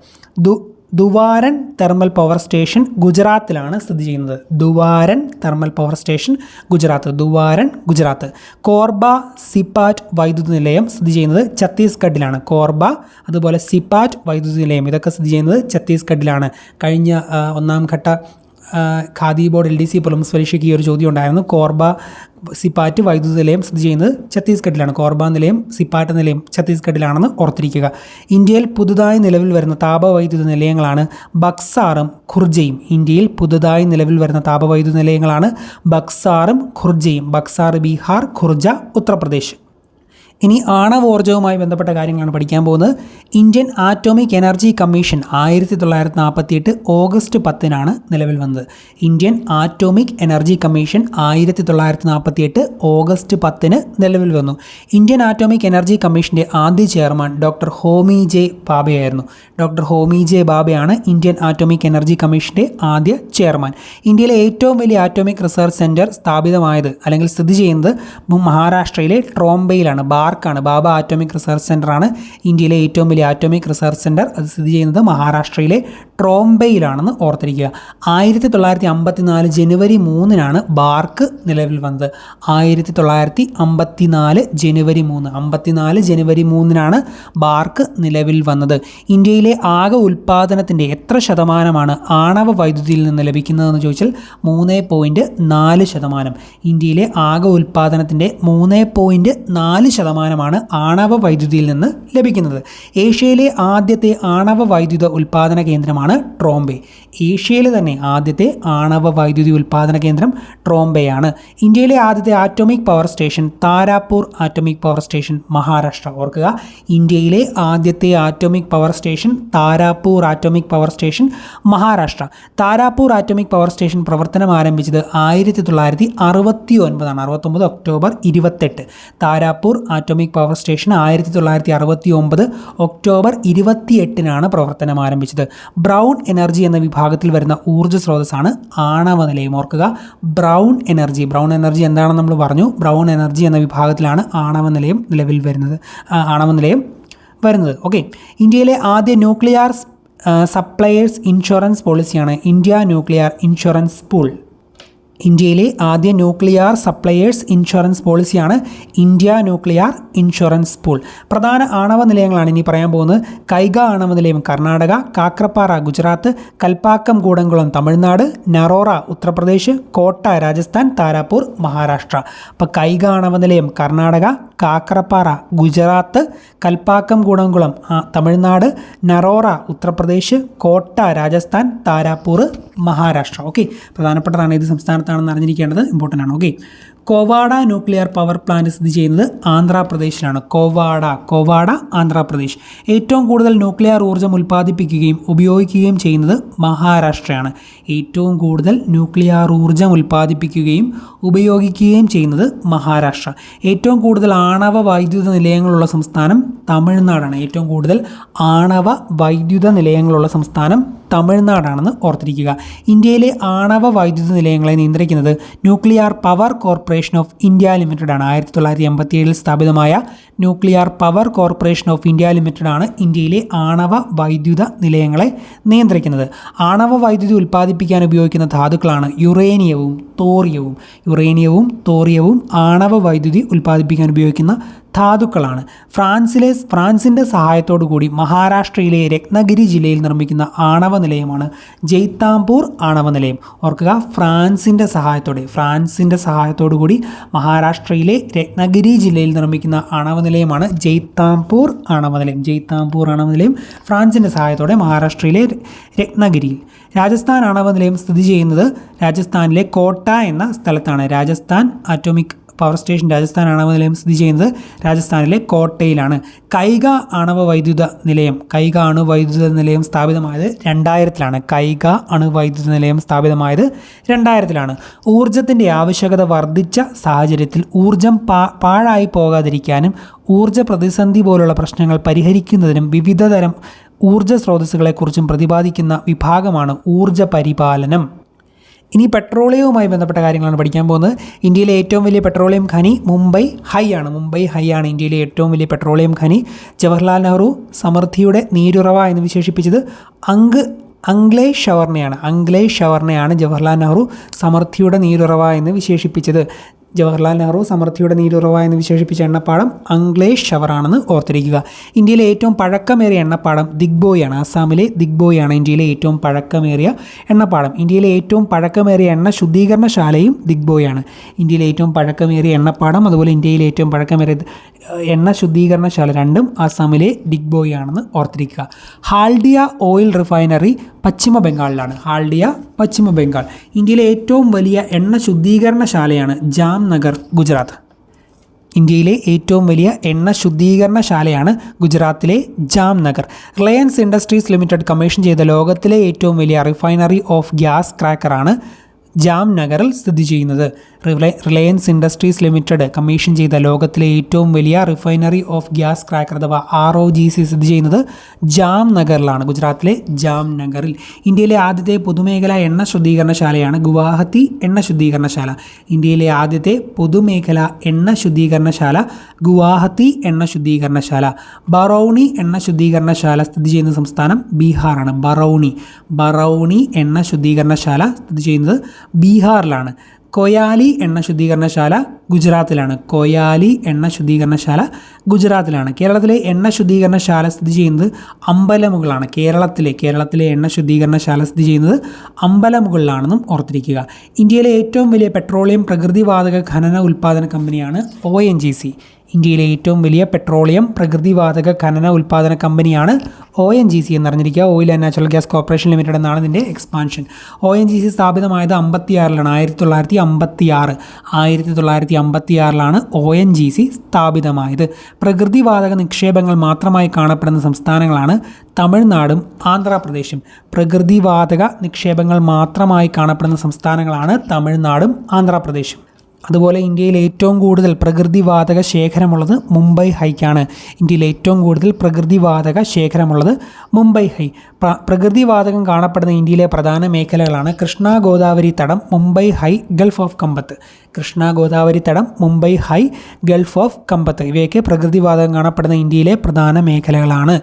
ദുവാരൻ തെർമൽ പവർ സ്റ്റേഷൻ ഗുജറാത്തിലാണ് സ്ഥിതി ചെയ്യുന്നത്. Duvaran thermal power station Gujarat. Duvaran, Gujarat. Korba Sipat വൈദ്യുതി നിലയം സ്ഥിതി ചെയ്യുന്നത് ഛത്തീസ്ഗഡിലാണ്. കോർബ, അതുപോലെ സിപാറ്റ് വൈദ്യുതി നിലയം, ഇതൊക്കെ സ്ഥിതി ചെയ്യുന്നത് ഛത്തീസ്ഗഡിലാണ്. കഴിഞ്ഞ ഒന്നാം ഘട്ട ഖാദി ബോർഡ് LDC പ്രിലിംസ് പരീക്ഷയ്ക്ക് ഈ ഒരു ചോദ്യം ഉണ്ടായിരുന്നു. കോർബ സിപ്പാറ്റ് വൈദ്യുത നിലയം സ്ഥിതി ചെയ്യുന്നത് ഛത്തീസ്ഗഡിലാണ്. കോർബ നിലയം സിപ്പാറ്റ് നിലയം ഛത്തീസ്ഗഡിലാണെന്ന് ഓർത്തിരിക്കുക. ഇന്ത്യയിൽ പുതുതായി നിലവിൽ വരുന്ന താപവൈദ്യുത നിലയങ്ങളാണ് ബക്സാറും ഖുർജയും. ഇന്ത്യയിൽ പുതുതായി നിലവിൽ വരുന്ന താപവൈദ്യുത നിലയങ്ങളാണ് ബക്സാറും ഖുർജയും. ബക്സാർ ബീഹാർ, ഖുർജ ഉത്തർപ്രദേശ്. ഇനി ആണവോർജ്ജവുമായി ബന്ധപ്പെട്ട കാര്യങ്ങളാണ് പഠിക്കാൻ പോകുന്നത്. Indian atomic energy commission 1948 August 10-നാണ് നിലവിൽ വന്നത്. Indian atomic energy commission 1948 August 10-ന് നിലവിൽ വന്നു. ഇന്ത്യൻ ആറ്റോമിക് എനർജി കമ്മീഷൻ്റെ ആദ്യ ചെയർമാൻ ഡോക്ടർ ഹോമി ജെ ഭാഭയായിരുന്നു. ഡോക്ടർ ഹോമി ജെ ഭാഭയാണ് ഇന്ത്യൻ ആറ്റോമിക് എനർജി കമ്മീഷൻ്റെ ആദ്യ ചെയർമാൻ. ഇന്ത്യയിലെ ഏറ്റവും വലിയ ആറ്റോമിക് റിസർച്ച് സെൻറ്റർ സ്ഥാപിതമായത് അല്ലെങ്കിൽ സ്ഥിതി ചെയ്യുന്നത് മഹാരാഷ്ട്രയിലെ ട്രോംബെയിലാണ്. ബാർക്കാണ്, ബാബ ആറ്റോമിക് റിസർച്ച് സെൻ്ററാണ് ഇന്ത്യയിലെ ഏറ്റവും വലിയ ആറ്റോമിക് റിസർച്ച് സെൻറ്റർ. അത് സ്ഥിതി ചെയ്യുന്നത് മഹാരാഷ്ട്രയിലെ ട്രോംബെയിലാണെന്ന് ഓർത്തിരിക്കുക. 1954 ജനുവരി 3-നാണ് ബാർക്ക് നിലവിൽ വന്നത്. 1954 ജനുവരി 3-നാണ് ബാർക്ക് നിലവിൽ വന്നത്. ഇന്ത്യയിലെ ആകെ ഉൽപ്പാദനത്തിൻ്റെ എത്ര ശതമാനമാണ് ആണവ വൈദ്യുതിയിൽ നിന്ന് ലഭിക്കുന്നതെന്ന് ചോദിച്ചാൽ 3.4%. ഇന്ത്യയിലെ ആകെ ഉൽപ്പാദനത്തിൻ്റെ 3.4% ആണവ വൈദ്യുതിയിൽ നിന്ന് ലഭിക്കുന്നത്. ഏഷ്യയിലെ ആദ്യത്തെ ആണവ വൈദ്യുത ഉൽപ്പാദന കേന്ദ്രമാണ് ട്രോംബെ. ഏഷ്യയിലെ തന്നെ ആദ്യത്തെ ആണവ വൈദ്യുതി ഉൽപ്പാദന കേന്ദ്രം ട്രോംബെയാണ്. ഇന്ത്യയിലെ ആദ്യത്തെ atomic power station Tarapur atomic power station, Maharashtra. ഓർക്കുക, ഇന്ത്യയിലെ ആദ്യത്തെ atomic power station Tarapur atomic power station, Maharashtra. Tarapur atomic power station പ്രവർത്തനം ആരംഭിച്ചത് 1969 69 October 28. Tarapur atomic power station 1969 October 28-നാണ് പ്രവർത്തനം ആരംഭിച്ചത്. ബ്രൗൺ എനർജി എന്ന വിഭാഗത്തിൽ വരുന്ന ഊർജ്ജ സ്രോതസ്സാണ് ആണവ നിലയം. ഓർക്കുക, ബ്രൗൺ എനർജി എന്താണെന്ന് നമ്മൾ പറഞ്ഞു. ബ്രൗൺ എനർജി എന്ന വിഭാഗത്തിലാണ് ആണവ നിലയം നിലവിൽ വരുന്നത്. ഓക്കെ. ഇന്ത്യയിലെ ആദ്യ ന്യൂക്ലിയർ സപ്ലയേഴ്സ് ഇൻഷുറൻസ് പോളിസിയാണ് ഇന്ത്യ ന്യൂക്ലിയർ ഇൻഷുറൻസ് പൂൾ. ഇന്ത്യയിലെ ആദ്യ ന്യൂക്ലിയർ സപ്ലയേഴ്സ് ഇൻഷുറൻസ് പോളിസിയാണ് ഇന്ത്യ ന്യൂക്ലിയർ ഇൻഷുറൻസ് പൂൾ. പ്രധാന ആണവ നിലയങ്ങളാണ് ഇനി പറയാൻ പോകുന്നത്. കൈഗ ആണവ നിലയം കർണാടക, കാക്രപ്പാറ ഗുജറാത്ത്, കൽപ്പാക്കം കൂടംകുളം തമിഴ്നാട്, നറോറ ഉത്തർപ്രദേശ്, കോട്ട രാജസ്ഥാൻ, താരാപൂർ മഹാരാഷ്ട്ര. അപ്പോൾ കൈഗ ആണവ നിലയം കർണാടക, കാക്രപ്പാറ ഗുജറാത്ത്, കൽപ്പാക്കം കൂടംകുളം തമിഴ്നാട്, നറോറ ഉത്തർപ്രദേശ്, കോട്ട രാജസ്ഥാൻ, താരാപൂർ മഹാരാഷ്ട്ര. ഓക്കെ, പ്രധാനപ്പെട്ടതാണ്. ഏത് സംസ്ഥാനത്താണെന്ന് അറിഞ്ഞിരിക്കേണ്ടത് ഇമ്പോർട്ടൻ്റ് ആണ്. ഓക്കെ. കോവാഡ ന്യൂക്ലിയർ പവർ പ്ലാന്റ് സ്ഥിതി ചെയ്യുന്നത് ആന്ധ്രാപ്രദേശിലാണ്. കോവാഡ ആന്ധ്രാപ്രദേശ്. ഏറ്റവും കൂടുതൽ ന്യൂക്ലിയർ ഊർജ്ജം ഉൽപ്പാദിപ്പിക്കുകയും ഉപയോഗിക്കുകയും ചെയ്യുന്നത് മഹാരാഷ്ട്രയാണ്. ഏറ്റവും കൂടുതൽ ന്യൂക്ലിയർ ഊർജ്ജം ഉൽപ്പാദിപ്പിക്കുകയും ഉപയോഗിക്കുകയും ചെയ്യുന്നത് മഹാരാഷ്ട്ര. ഏറ്റവും കൂടുതൽ ആണവ വൈദ്യുത നിലയങ്ങളുള്ള സംസ്ഥാനം തമിഴ്നാടാണ്. ഏറ്റവും കൂടുതൽ ആണവ വൈദ്യുത നിലയങ്ങളുള്ള സംസ്ഥാനം തമിഴ്നാടാണെന്ന് ഓർത്തിരിക്കുക. ഇന്ത്യയിലെ ആണവ വൈദ്യുത നിലയങ്ങളെ നിയന്ത്രിക്കുന്നത് nuclear power corporation of India limited ആണ്. 1987 സ്ഥാപിതമായ nuclear power corporation of India limited ആണ് ഇന്ത്യയിലെ ആണവ വൈദ്യുത നിലയങ്ങളെ നിയന്ത്രിക്കുന്നത്. ആണവ വൈദ്യുതി ഉൽപ്പാദിപ്പിക്കാൻ ഉപയോഗിക്കുന്ന ധാതുക്കളാണ് യുറേനിയവും തോറിയവും ആണവ വൈദ്യുതി ഉൽപ്പാദിപ്പിക്കാൻ ഉപയോഗിക്കുന്ന ധാതുക്കളാണ്. ഫ്രാൻസിൻ്റെ സഹായത്തോടു കൂടി മഹാരാഷ്ട്രയിലെ രത്നഗിരി ജില്ലയിൽ നിർമ്മിക്കുന്ന ആണവ നിലയമാണ് ജയ്താംപൂർ ആണവ നിലയം. ഓർക്കുക, ഫ്രാൻസിൻ്റെ സഹായത്തോടു കൂടി മഹാരാഷ്ട്രയിലെ രത്നഗിരി ജില്ലയിൽ നിർമ്മിക്കുന്ന ആണവ നിലയമാണ് ജയ്താംപൂർ ആണവ നിലയം. ഫ്രാൻസിൻ്റെ സഹായത്തോടെ മഹാരാഷ്ട്രയിലെ രത്നഗിരിയിൽ. രാജസ്ഥാൻ ആണവ നിലയം സ്ഥിതി ചെയ്യുന്നത് രാജസ്ഥാനിലെ കോട്ട എന്ന സ്ഥലത്താണ്. Rajasthan atomic power station Rajasthan ആണവ നിലയം സ്ഥിതി ചെയ്യുന്നത് രാജസ്ഥാനിലെ കോട്ടയിലാണ്. കൈഗ അണുവൈദ്യുത നിലയം സ്ഥാപിതമായത് 2000-ലാണ്. ഊർജ്ജത്തിൻ്റെ ആവശ്യകത വർദ്ധിച്ച സാഹചര്യത്തിൽ ഊർജ്ജം പാഴായി പോകാതിരിക്കാനും ഊർജ്ജ പ്രതിസന്ധി പോലുള്ള പ്രശ്നങ്ങൾ പരിഹരിക്കുന്നതിനും വിവിധതരം ഊർജ്ജ സ്രോതസ്സുകളെക്കുറിച്ചും പ്രതിപാദിക്കുന്ന വിഭാഗമാണ് ഊർജ്ജ പരിപാലനം. ഇനി പെട്രോളിയവുമായി ബന്ധപ്പെട്ട കാര്യങ്ങളാണ് പഠിക്കാൻ പോകുന്നത്. ഇന്ത്യയിലെ ഏറ്റവും വലിയ പെട്രോളിയം ഖനി മുംബൈ ഹൈ ആണ്. ഇന്ത്യയിലെ ഏറ്റവും വലിയ പെട്രോളിയം ഖനി. ജവഹർലാൽ നെഹ്റു സമൃദ്ധിയുടെ നീരുറവ എന്ന് വിശേഷിപ്പിച്ചത് അംഗ്ലേഷ് ഷവർണയാണ്. ജവഹർലാൽ നെഹ്റു സമൃദ്ധിയുടെ നീരുറവ എന്ന് വിശേഷിപ്പിച്ചത്. ജവഹർലാൽ നെഹ്റു സമൃദ്ധിയുടെ നീരുറവ എന്ന് വിശേഷിപ്പിച്ച എണ്ണപ്പാടം അംഗ്ലേഷ് ഷവറാണെന്ന് ഓർത്തിരിക്കുക. ഇന്ത്യയിലെ ഏറ്റവും പഴക്കമേറിയ എണ്ണപ്പാടം ദിഗ്ബോയാണ്. ആസാമിലെ ദിഗ്ബോയാണ് ഇന്ത്യയിലെ ഏറ്റവും പഴക്കമേറിയ എണ്ണപ്പാടം. ഇന്ത്യയിലെ ഏറ്റവും പഴക്കമേറിയ എണ്ണ ശുദ്ധീകരണശാലയും ദിഗ്ബോയാണ്. ഇന്ത്യയിലെ ഏറ്റവും പഴക്കമേറിയ എണ്ണപ്പാടം അതുപോലെ ഇന്ത്യയിലെ ഏറ്റവും പഴക്കമേറിയ എണ്ണ ശുദ്ധീകരണശാല രണ്ടും ആസാമിലെ ദിഗ്ബോയാണെന്ന് ഓർത്തിരിക്കുക. ഹാൽഡിയ ഓയിൽ റിഫൈനറി പശ്ചിമ ബംഗാളിലാണ്. ഹാൽഡിയ പശ്ചിമ ബംഗാൾ. ഇന്ത്യയിലെ ഏറ്റവും വലിയ എണ്ണ ശുദ്ധീകരണശാലയാണ് ജാംനഗർ, ഗുജറാത്ത്. ഇന്ത്യയിലെ ഏറ്റവും വലിയ എണ്ണ ശുദ്ധീകരണശാലയാണ് ഗുജറാത്തിലെ Jamnagar. Reliance industries limited commission ചെയ്ത ലോകത്തിലെ ഏറ്റവും വലിയ റിഫൈനറി ഓഫ് ഗ്യാസ് ക്രാക്കറാണ് ജാംനഗറിൽ സ്ഥിതി ചെയ്യുന്നത്. റിലയൻസ് ഇൻഡസ്ട്രീസ് ലിമിറ്റഡ് കമ്മീഷൻ ചെയ്ത ലോകത്തിലെ ഏറ്റവും വലിയ റിഫൈനറി ഓഫ് ഗ്യാസ് ക്രാക്കർ അഥവാ ROGC സ്ഥിതി ചെയ്യുന്നത് ജാംനഗറിലാണ്, ഗുജറാത്തിലെ ജാംനഗറിൽ. ഇന്ത്യയിലെ ആദ്യത്തെ പൊതുമേഖലാ എണ്ണ ശുദ്ധീകരണശാലയാണ് ഗുവാഹത്തി എണ്ണ ശുദ്ധീകരണശാല. ഇന്ത്യയിലെ ആദ്യത്തെ പൊതുമേഖലാ എണ്ണ ശുദ്ധീകരണശാല ഗുവാഹത്തി എണ്ണ ശുദ്ധീകരണശാല. ബറൗണി എണ്ണ ശുദ്ധീകരണശാല സ്ഥിതി ചെയ്യുന്ന സംസ്ഥാനം ബീഹാറാണ്. ബറൗണി എണ്ണ ശുദ്ധീകരണശാല സ്ഥിതി ചെയ്യുന്നത് ബീഹാറിലാണ്. കൊയാലി എണ്ണ ശുദ്ധീകരണശാല ഗുജറാത്തിലാണ്. കേരളത്തിലെ എണ്ണ ശുദ്ധീകരണശാല സ്ഥിതി ചെയ്യുന്നത് അമ്പലമുകളാണ്. കേരളത്തിലെ എണ്ണ ശുദ്ധീകരണശാല സ്ഥിതി ചെയ്യുന്നത് അമ്പലമുകളിലാണെന്നും ഓർത്തിരിക്കുക. ഇന്ത്യയിലെ ഏറ്റവും വലിയ പെട്രോളിയം പ്രകൃതിവാതക ഖനന ഉൽപ്പാദന കമ്പനിയാണ് ONGC. ഇന്ത്യയിലെ ഏറ്റവും വലിയ പെട്രോളിയം പ്രകൃതിവാതക ഖനന ഉൽപ്പാദന കമ്പനിയാണ് ONGC എന്നറിഞ്ഞിരിക്കുക. Oil and natural gas corporation limited എന്നാണ് ഇതിൻ്റെ എക്സ്പാൻഷൻ. ONGC സ്ഥാപിതമായത് 1956ലാണ് ONGC സ്ഥാപിതമായത്. പ്രകൃതിവാതക നിക്ഷേപങ്ങൾ മാത്രമായി കാണപ്പെടുന്ന സംസ്ഥാനങ്ങളാണ് തമിഴ്നാടും ആന്ധ്രാപ്രദേശും. പ്രകൃതിവാതക നിക്ഷേപങ്ങൾ മാത്രമായി കാണപ്പെടുന്ന സംസ്ഥാനങ്ങളാണ് തമിഴ്നാടും ആന്ധ്രാപ്രദേശും. അതുപോലെ ഇന്ത്യയിൽ ഏറ്റവും കൂടുതൽ പ്രകൃതിവാതക ശേഖരമുള്ളത് മുംബൈ ഹൈക്കാണ്. മുംബൈ ഹൈ. പ്രകൃതിവാതകം കാണപ്പെടുന്ന ഇന്ത്യയിലെ പ്രധാന മേഖലകളാണ് കൃഷ്ണ ഗോദാവരി തടം, മുംബൈ ഹൈ, ഗൾഫ് ഓഫ് കമ്പത്ത്. ഇവയൊക്കെ പ്രകൃതിവാതകം കാണപ്പെടുന്ന ഇന്ത്യയിലെ പ്രധാന മേഖലകളാണ്.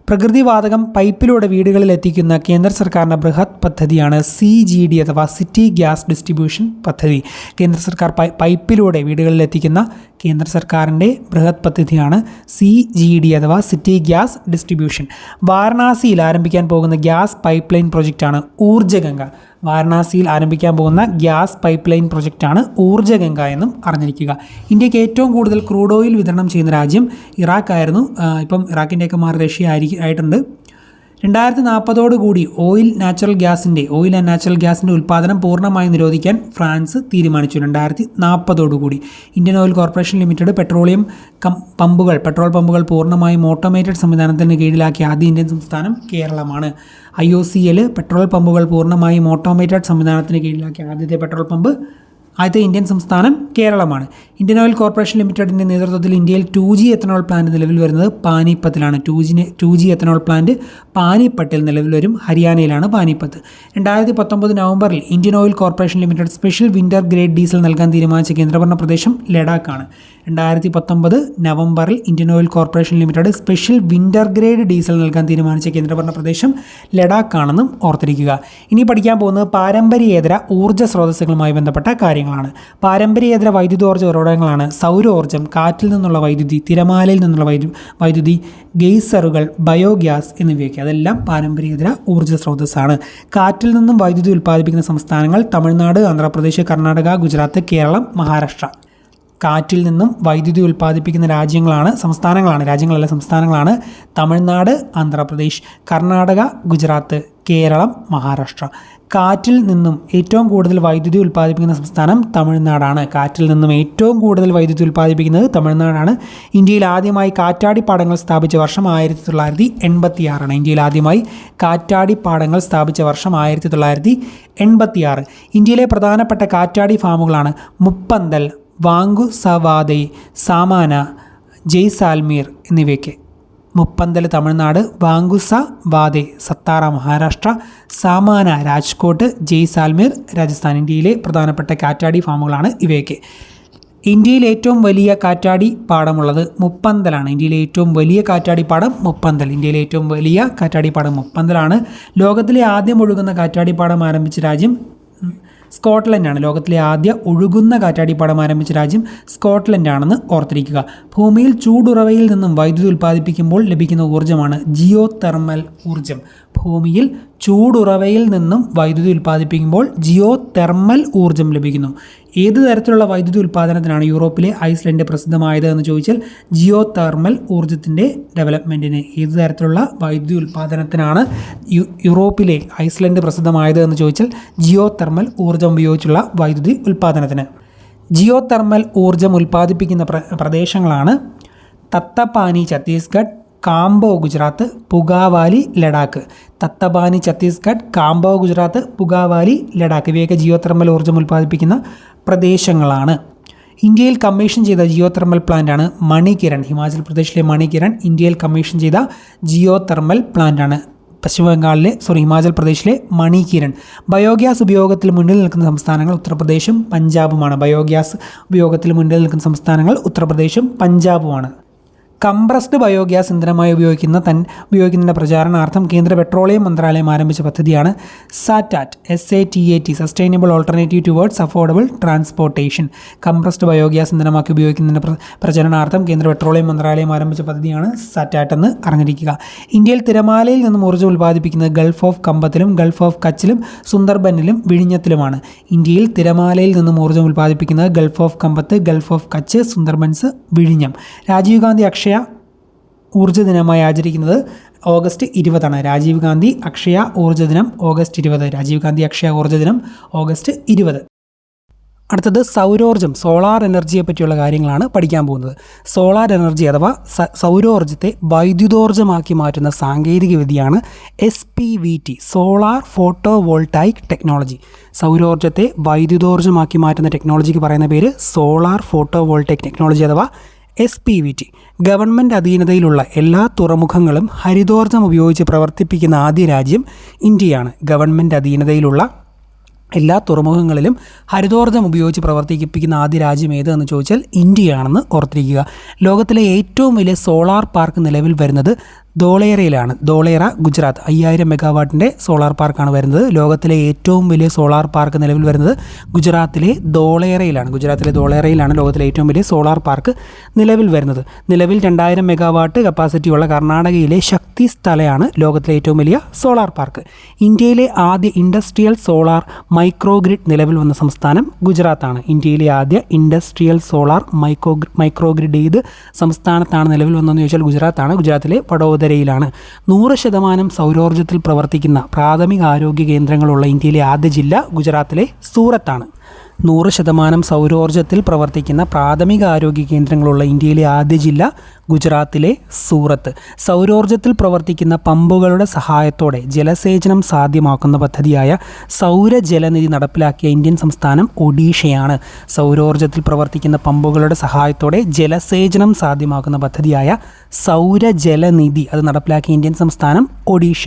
പ്രകൃതിവാതകം പൈപ്പിലൂടെ വീടുകളിൽ എത്തിക്കുന്ന കേന്ദ്ര സർക്കാരിൻ്റെ ബൃഹത് പദ്ധതിയാണ് CGD അഥവാ സിറ്റി ഗ്യാസ് ഡിസ്ട്രിബ്യൂഷൻ പദ്ധതി. കേന്ദ്ര സർക്കാർ പൈപ്പിലൂടെ വീടുകളിൽ എത്തിക്കുന്ന കേന്ദ്ര സർക്കാരിൻ്റെ ബൃഹത് പദ്ധതിയാണ് CGD അഥവാ സിറ്റി ഗ്യാസ് ഡിസ്ട്രിബ്യൂഷൻ. വാരണാസിയിൽ ആരംഭിക്കാൻ പോകുന്ന ഗ്യാസ് പൈപ്പ് ലൈൻ പ്രൊജക്റ്റാണ് ഊർജ്ജഗംഗ. ഊർജ്ജഗംഗ എന്നും അറിഞ്ഞിരിക്കുക. ഇന്ത്യക്ക് ഏറ്റവും കൂടുതൽ ക്രൂഡ് ഓയിൽ വിതരണം ചെയ്യുന്ന രാജ്യം ഇറാഖായിരുന്നു. ഇപ്പം ഇറാഖിൻ്റെയൊക്കെ മാറി റഷ്യ ആയിട്ടുണ്ട്. 2040 ഓയിൽ ആൻഡ് നാച്ചുറൽ ഗ്യാസിൻ്റെ ഉൽപ്പാദനം പൂർണ്ണമായി നിരോധിക്കാൻ ഫ്രാൻസ് തീരുമാനിച്ചു. 2040 Indian oil corporation limited petrol പമ്പുകൾ പൂർണ്ണമായും ഓട്ടോമേറ്റഡ് സംവിധാനത്തിന് കീഴിലാക്കിയ ആദ്യ ഇന്ത്യൻ സംസ്ഥാനം കേരളമാണ്. IOCL പെട്രോൾ പമ്പുകൾ പൂർണ്ണമായും ഓട്ടോമേറ്റഡ് സംവിധാനത്തിന് കീഴിലാക്കിയ ആദ്യത്തെ ഇന്ത്യൻ സംസ്ഥാനം കേരളമാണ്. ഇന്ത്യൻ ഓയിൽ കോർപ്പറേഷൻ ലിമിറ്റഡിൻ്റെ നേതൃത്വത്തിൽ ഇന്ത്യയിൽ 2G എത്തനോൾ പ്ലാന്റ് നിലവിൽ വരുന്നത് പാനിപ്പത്തിലാണ്. 2G എത്തനോൾ പ്ലാന്റ് പാനിപ്പട്ടിൽ നിലവിൽ വരും. ഹരിയാനയിലാണ് പാനിപ്പത്ത്. 2019 നവംബറിൽ Indian oil corporation limited special winter grade diesel നൽകാൻ തീരുമാനിച്ച കേന്ദ്രഭരണ പ്രദേശം ലഡാക്കാണ്. 2019 നവംബറിൽ Indian oil corporation limited special winter grade diesel നൽകാൻ തീരുമാനിച്ച കേന്ദ്രഭരണ പ്രദേശം ലഡാക്കാണെന്നും ഓർത്തിരിക്കുക. ഇനി പഠിക്കാൻ പോകുന്നത് പാരമ്പര്യേതര ഊർജ്ജ സ്രോതസ്സുകളുമായി ബന്ധപ്പെട്ട കാര്യങ്ങളാണ്. പാരമ്പര്യേതര വൈദ്യുതോർജ്ജ ഉറവിടങ്ങളാണ് സൗരോർജ്ജം, കാറ്റിൽ നിന്നുള്ള വൈദ്യുതി, തിരമാലയിൽ നിന്നുള്ള വൈദ്യുതി, ഗെയ്സറുകൾ, ബയോഗ്യാസ് എന്നിവയൊക്കെ. അതെല്ലാം പാരമ്പര്യേതര ഊർജ്ജ സ്രോതസ്സാണ്. കാറ്റിൽ നിന്നും വൈദ്യുതി ഉൽപ്പാദിപ്പിക്കുന്ന സംസ്ഥാനങ്ങൾ തമിഴ്നാട്, ആന്ധ്രാപ്രദേശ്, കർണാടക, ഗുജറാത്ത്, കേരളം, മഹാരാഷ്ട്ര. കാറ്റിൽ നിന്നും വൈദ്യുതി ഉൽപ്പാദിപ്പിക്കുന്ന സംസ്ഥാനങ്ങളാണ് തമിഴ്നാട്, ആന്ധ്രാപ്രദേശ്, കർണാടക, ഗുജറാത്ത്, കേരളം, മഹാരാഷ്ട്ര. കാറ്റിൽ നിന്നും ഏറ്റവും കൂടുതൽ വൈദ്യുതി ഉൽപ്പാദിപ്പിക്കുന്ന സംസ്ഥാനം തമിഴ്നാടാണ്. ഇന്ത്യയിൽ ആദ്യമായി കാറ്റാടിപ്പാടങ്ങൾ സ്ഥാപിച്ച വർഷം 1986. ഇന്ത്യയിലെ പ്രധാനപ്പെട്ട കാറ്റാടി ഫാമുകളാണ് മുപ്പന്തൽ, വാങ്കുസവാദൈ, സാമാന, ജയ്സാൽമീർ എന്നിവയൊക്കെ. മുപ്പന്തൽ തമിഴ്നാട്, വാങ്കുസ വാദെ സത്താറ മഹാരാഷ്ട്ര, സാമാന രാജ്കോട്ട്, ജയ്സാൽമീർ രാജസ്ഥാൻ. ഇന്ത്യയിലെ പ്രധാനപ്പെട്ട കാറ്റാടി ഫാമുകളാണ് ഇവയൊക്കെ. ഇന്ത്യയിൽ ഏറ്റവും വലിയ കാറ്റാടി പാടമുള്ളത് മുപ്പന്തലാണ്. ഇന്ത്യയിലെ ഏറ്റവും വലിയ കാറ്റാടിപ്പാടം മുപ്പന്തലാണ്. ലോകത്തിലെ ആദ്യം ഒഴുകുന്ന കാറ്റാടിപ്പാടം ആരംഭിച്ച രാജ്യം സ്കോട്ട്ലൻഡാണ്. ലോകത്തിലെ ആദ്യ ഒഴുകുന്ന കാറ്റാടിപ്പാടം ആരംഭിച്ച രാജ്യം സ്കോട്ട്ലൻഡാണെന്ന് ഓർത്തിരിക്കുക. ഭൂമിയിൽ ചൂടുറവയിൽ നിന്നും വൈദ്യുതി ഉൽപ്പാദിപ്പിക്കുമ്പോൾ ലഭിക്കുന്ന ഊർജ്ജമാണ് ജിയോ തെർമൽ ഊർജ്ജം. ഭൂമിയിൽ ചൂടുറവയിൽ നിന്നും വൈദ്യുതി ഉൽപ്പാദിപ്പിക്കുമ്പോൾ ജിയോ തെർമൽ ഊർജ്ജം ലഭിക്കുന്നു. ഏത് തരത്തിലുള്ള വൈദ്യുതി ഉൽപ്പാദനത്തിനാണ് യൂറോപ്പിലെ ഐസ്ലൻഡ് പ്രസിദ്ധമായത് എന്ന് ചോദിച്ചാൽ ജിയോ തെർമൽ ഊർജ്ജത്തിൻ്റെ ഡെവലപ്മെൻറ്റിന്. ഏത് തരത്തിലുള്ള വൈദ്യുതി ഉൽപ്പാദനത്തിനാണ് യൂറോപ്പിലെ ഐസ്ലൻഡ് പ്രസിദ്ധമായത് എന്ന് ചോദിച്ചാൽ ജിയോ തെർമൽ ഊർജ്ജം ഉപയോഗിച്ചുള്ള വൈദ്യുതി ഉൽപ്പാദനത്തിന്. ജിയോ തെർമൽ ഊർജ്ജം ഉൽപ്പാദിപ്പിക്കുന്ന പ്രദേശങ്ങളാണ് തത്തപാനി ഛത്തീസ്ഗഡ്, കാംബോ ഗുജറാത്ത്, പുഗാവാലി ലഡാക്ക്. തത്തപാനി ഛത്തീസ്ഗഡ്, കാംബോ ഗുജറാത്ത്, പുഗാവാലി ലഡാക്ക് ഇവയൊക്കെ ജിയോ തെർമൽ ഊർജ്ജം ഉൽപ്പാദിപ്പിക്കുന്ന പ്രദേശങ്ങളാണ്. ഇന്ത്യയിൽ കമ്മീഷൻ ചെയ്ത ജിയോ തെർമൽ പ്ലാന്റാണ് മണികിരൺ. ഹിമാചൽ പ്രദേശിലെ മണികിരൺ ഇന്ത്യയിൽ കമ്മീഷൻ ചെയ്ത ജിയോ തെർമൽ പ്ലാന്റാണ്. ഹിമാചൽ പ്രദേശിലെ മണികിരൺ. ബയോഗ്യാസ് ഉപയോഗത്തിൽ മുന്നിൽ നിൽക്കുന്ന സംസ്ഥാനങ്ങൾ ഉത്തർപ്രദേശും പഞ്ചാബുമാണ്. ബയോഗ്യാസ് ഉപയോഗത്തിൽ മുന്നിൽ നിൽക്കുന്ന സംസ്ഥാനങ്ങൾ ഉത്തർപ്രദേശും പഞ്ചാബുമാണ്. കംപ്രസ്ഡ് ബയോഗ്യാസ് ഇന്ധനമായി ഉപയോഗിക്കുന്നതിൻ്റെ പ്രചാരണാർത്ഥം കേന്ദ്ര പെട്രോളിയം മന്ത്രാലയം ആരംഭിച്ച പദ്ധതിയാണ് SATAT sustainable alternative towards affordable transportation. Compressed biogas ഇന്ധനമാക്കി ഉപയോഗിക്കുന്നതിൻ്റെ പ്രചരണാർത്ഥം കേന്ദ്ര പെട്രോളിയം മന്ത്രാലയം ആരംഭിച്ച പദ്ധതിയാണ് SATAT എന്ന് അറിഞ്ഞിരിക്കുക. ഇന്ത്യയിൽ തിരമാലയിൽ നിന്നും ഊർജ്ജം ഉൽപ്പാദിപ്പിക്കുന്നത് ഗൾഫ് ഓഫ് കമ്പത്തിലും ഗൾഫ് ഓഫ് കച്ചിലും സുന്ദർബനിലും വിഴിഞ്ഞത്തിലുമാണ്. ഇന്ത്യയിൽ തിരമാലയിൽ നിന്നും ഊർജ്ജം ഉൽപ്പാദിപ്പിക്കുന്നത് gulf of Khambhat, gulf of Kutch, Sundarbans, വിഴിഞ്ഞം. രാജീവ് ഗാന്ധി അക്ഷയ ഊർജ്ജ ദിനമായി ആചരിക്കുന്നത് ഓഗസ്റ്റ് 20. രാജീവ് ഗാന്ധി അക്ഷയ ഊർജ്ജ ദിനം ഓഗസ്റ്റ് 20. രാജീവ് ഗാന്ധി അക്ഷയ ഊർജ്ജ ദിനം ഓഗസ്റ്റ് 20. അടുത്തത് സൗരോർജ്ജം, സോളാർ എനർജിയെ പറ്റിയുള്ള കാര്യങ്ങളാണ് പഠിക്കാൻ പോകുന്നത്. സോളാർ എനർജി അഥവാ സൗരോർജ്ജത്തെ വൈദ്യുതോർജ്ജമാക്കി മാറ്റുന്ന സാങ്കേതികവിദ്യയാണ് SPVT, solar photo voltaic technology. സൗരോർജ്ജത്തെ വൈദ്യുതോർജ്ജമാക്കി മാറ്റുന്ന ടെക്നോളജിക്ക് പറയുന്ന പേര് സോളാർ ഫോട്ടോ വോൾട്ടായിക് ടെക്നോളജി അഥവാ SPVT. ഗവൺമെൻറ് അധീനതയിലുള്ള എല്ലാ തുറമുഖങ്ങളും ഹരിതോർജ്ജം ഉപയോഗിച്ച് പ്രവർത്തിപ്പിക്കുന്ന ആദ്യ രാജ്യം ഇന്ത്യയാണ്. ഗവൺമെൻറ് അധീനതയിലുള്ള എല്ലാ തുറമുഖങ്ങളിലും ഹരിതോർജ്ജം ഉപയോഗിച്ച് പ്രവർത്തിപ്പിക്കുന്ന ആദ്യ രാജ്യം ഏതെന്ന് ചോദിച്ചാൽ ഇന്ത്യയാണെന്ന് ഓർത്തിരിക്കുക. ലോകത്തിലെ ഏറ്റവും വലിയ സോളാർ പാർക്ക് നിലവിൽ വരുന്നത് ധോളേറയിലാണ്. ധോളേറ, ഗുജറാത്ത്. 5000 മെഗാവാട്ടിൻ്റെ സോളാർ പാർക്കാണ് വരുന്നത്. ലോകത്തിലെ ഏറ്റവും വലിയ സോളാർ പാർക്ക് നിലവിൽ വരുന്നത് ഗുജറാത്തിലെ ധോളേറയിലാണ് ലോകത്തിലെ ഏറ്റവും വലിയ സോളാർ പാർക്ക് നിലവിൽ വരുന്നത്. നിലവിൽ 2000 മെഗാവാട്ട് കപ്പാസിറ്റിയുള്ള കർണാടകയിലെ ശക്തി സ്ഥലയാണ് ലോകത്തിലെ ഏറ്റവും വലിയ സോളാർ പാർക്ക്. ഇന്ത്യയിലെ ആദ്യ ഇൻഡസ്ട്രിയൽ സോളാർ മൈക്രോഗ്രിഡ് നിലവിൽ വന്ന സംസ്ഥാനം ഗുജറാത്താണ്. ഇന്ത്യയിലെ ആദ്യ ഇൻഡസ്ട്രിയൽ സോളാർ മൈക്രോഗ്രിഡ് ഏത് സംസ്ഥാനത്താണ് നിലവിൽ വന്നതെന്ന് ചോദിച്ചാൽ ഗുജറാത്താണ്. ഗുജറാത്തിലെ വഡോദരയിലാണ്. 100% സൗരോർജ്ജത്തിൽ പ്രവർത്തിക്കുന്ന പ്രാഥമിക ആരോഗ്യ കേന്ദ്രങ്ങളുള്ള ഇന്ത്യയിലെ ആദ്യ ജില്ല ഗുജറാത്തിലെ സൂറത്താണ്. 100% സൗരോർജ്ജത്തിൽ പ്രവർത്തിക്കുന്ന പ്രാഥമിക ആരോഗ്യ കേന്ദ്രങ്ങളുള്ള ഇന്ത്യയിലെ ആദ്യ ജില്ല ഗുജറാത്തിലെ സൂറത്ത്. സൗരോർജ്ജത്തിൽ പ്രവർത്തിക്കുന്ന പമ്പുകളുടെ സഹായത്തോടെ ജലസേചനം സാധ്യമാക്കുന്ന പദ്ധതിയായ സൗരജലനിധി നടപ്പിലാക്കിയ ഇന്ത്യൻ സംസ്ഥാനം ഒഡീഷയാണ്. സൗരോർജ്ജത്തിൽ പ്രവർത്തിക്കുന്ന പമ്പുകളുടെ സഹായത്തോടെ ജലസേചനം സാധ്യമാക്കുന്ന പദ്ധതിയായ സൗരജലനിധി അത് നടപ്പിലാക്കിയ ഇന്ത്യൻ സംസ്ഥാനം ഒഡീഷ.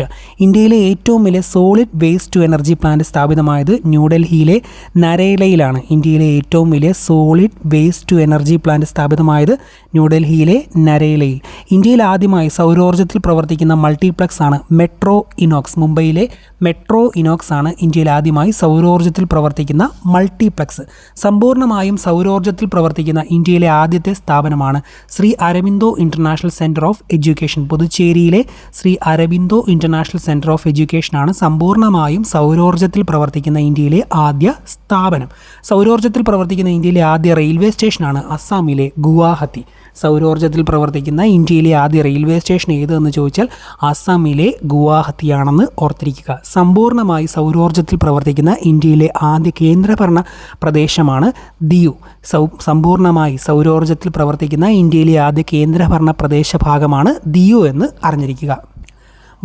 ഇന്ത്യയിലെ ഏറ്റവും വലിയ solid waste to energy plant സ്ഥാപിതമായത് ന്യൂഡൽഹിയിലെ നരേലയിലാണ്. ഇന്ത്യയിലെ ഏറ്റവും വലിയ solid waste to energy plant സ്ഥാപിതമായത് ന്യൂഡൽഹിയിലെ നരേലയിൽ. ഇന്ത്യയിൽ ആദ്യമായി സൗരോർജ്ജത്തിൽ പ്രവർത്തിക്കുന്ന മൾട്ടിപ്ലക്സ് ആണ് മെട്രോ ഇനോക്സ്. മുംബൈയിലെ മെട്രോ ഇനോക്സ് ആണ് ഇന്ത്യയിൽ ആദ്യമായി സൗരോർജ്ജത്തിൽ പ്രവർത്തിക്കുന്ന മൾട്ടിപ്ലക്സ്. സമ്പൂർണ്ണമായും സൗരോർജ്ജത്തിൽ പ്രവർത്തിക്കുന്ന ഇന്ത്യയിലെ ആദ്യത്തെ സ്ഥാപനമാണ് Shri Aurobindo international centre of education. പുതുച്ചേരിയിലെ Shri Aurobindo international centre of എഡ്യൂക്കേഷനാണ് സമ്പൂർണ്ണമായും സൗരോർജ്ജത്തിൽ പ്രവർത്തിക്കുന്ന ഇന്ത്യയിലെ ആദ്യ സ്ഥാപനം. സൗരോർജ്ജത്തിൽ പ്രവർത്തിക്കുന്ന ഇന്ത്യയിലെ ആദ്യ റെയിൽവേ സ്റ്റേഷനാണ് അസ്സാമിലെ ഗുവാഹത്തി. സൗരോർജ്ജത്തിൽ പ്രവർത്തിക്കുന്ന ഇന്ത്യയിലെ ആദ്യ റെയിൽവേ സ്റ്റേഷൻ ഏതെന്ന് ചോദിച്ചാൽ അസ്സാമിലെ ഗുവാഹത്തിയാണെന്ന് ഓർത്തിരിക്കുക. സമ്പൂർണ്ണമായി സൗരോർജ്ജത്തിൽ പ്രവർത്തിക്കുന്ന ഇന്ത്യയിലെ ആദ്യ കേന്ദ്രഭരണ പ്രദേശമാണ് ദിയു. സമ്പൂർണ്ണമായി സൗരോർജ്ജത്തിൽ പ്രവർത്തിക്കുന്ന ഇന്ത്യയിലെ ആദ്യ കേന്ദ്രഭരണ പ്രദേശ ഭാഗമാണ് ദിയു എന്ന് അറിഞ്ഞിരിക്കുക.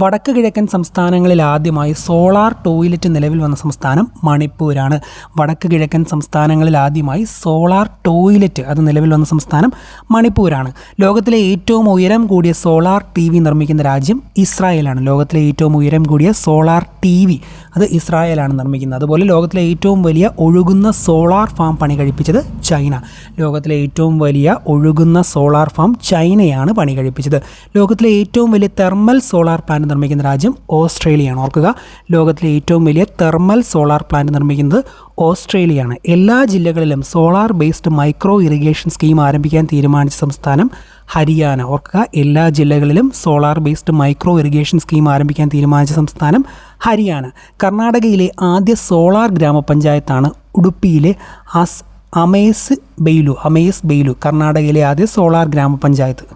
വടക്ക് കിഴക്കൻ സംസ്ഥാനങ്ങളിൽ ആദ്യമായി സോളാർ ടോയ്ലറ്റ് നിലവിൽ വന്ന സംസ്ഥാനം മണിപ്പൂരാണ്. വടക്ക് കിഴക്കൻ സംസ്ഥാനങ്ങളിൽ ആദ്യമായി സോളാർ ടോയ്ലറ്റ് അത് നിലവിൽ വന്ന സംസ്ഥാനം മണിപ്പൂരാണ്. ലോകത്തിലെ ഏറ്റവും ഉയരം കൂടിയ സോളാർ TV നിർമ്മിക്കുന്ന രാജ്യം ഇസ്രായേലാണ്. ലോകത്തിലെ ഏറ്റവും ഉയരം കൂടിയ സോളാർ TV അത് ഇസ്രായേലാണ് നിർമ്മിക്കുന്നത്. അതുപോലെ ലോകത്തിലെ ഏറ്റവും വലിയ ഒഴുകുന്ന സോളാർ ഫാം പണി കഴിപ്പിച്ചത് ചൈന. ലോകത്തിലെ ഏറ്റവും വലിയ ഒഴുകുന്ന സോളാർ ഫാം ചൈനയാണ് പണി കഴിപ്പിച്ചത്. ലോകത്തിലെ ഏറ്റവും വലിയ തെർമൽ സോളാർ പ്ലാന്റ് പ്ലാന്റ് നിർമ്മിക്കുന്ന രാജ്യം ഓസ്ട്രേലിയയാണ്. ഓർക്കുക, ലോകത്തിലെ ഏറ്റവും വലിയ തെർമൽ സോളാർ പ്ലാന്റ് നിർമ്മിക്കുന്നത് ഓസ്ട്രേലിയയാണ്. എല്ലാ ജില്ലകളിലും solar based micro irrigation scheme ആരംഭിക്കാൻ തീരുമാനിച്ച സംസ്ഥാനം ഹരിയാന. ഓർക്കുക, എല്ലാ ജില്ലകളിലും solar based micro irrigation scheme ആരംഭിക്കാൻ തീരുമാനിച്ച സംസ്ഥാനം ഹരിയാന. കർണാടകയിലെ ആദ്യ സോളാർ ഗ്രാമപഞ്ചായത്താണ് ഉടുപ്പിയിലെ അമേസ് ബെയ്ലു. കർണാടകയിലെ ആദ്യ സോളാർ ഗ്രാമപഞ്ചായത്ത്.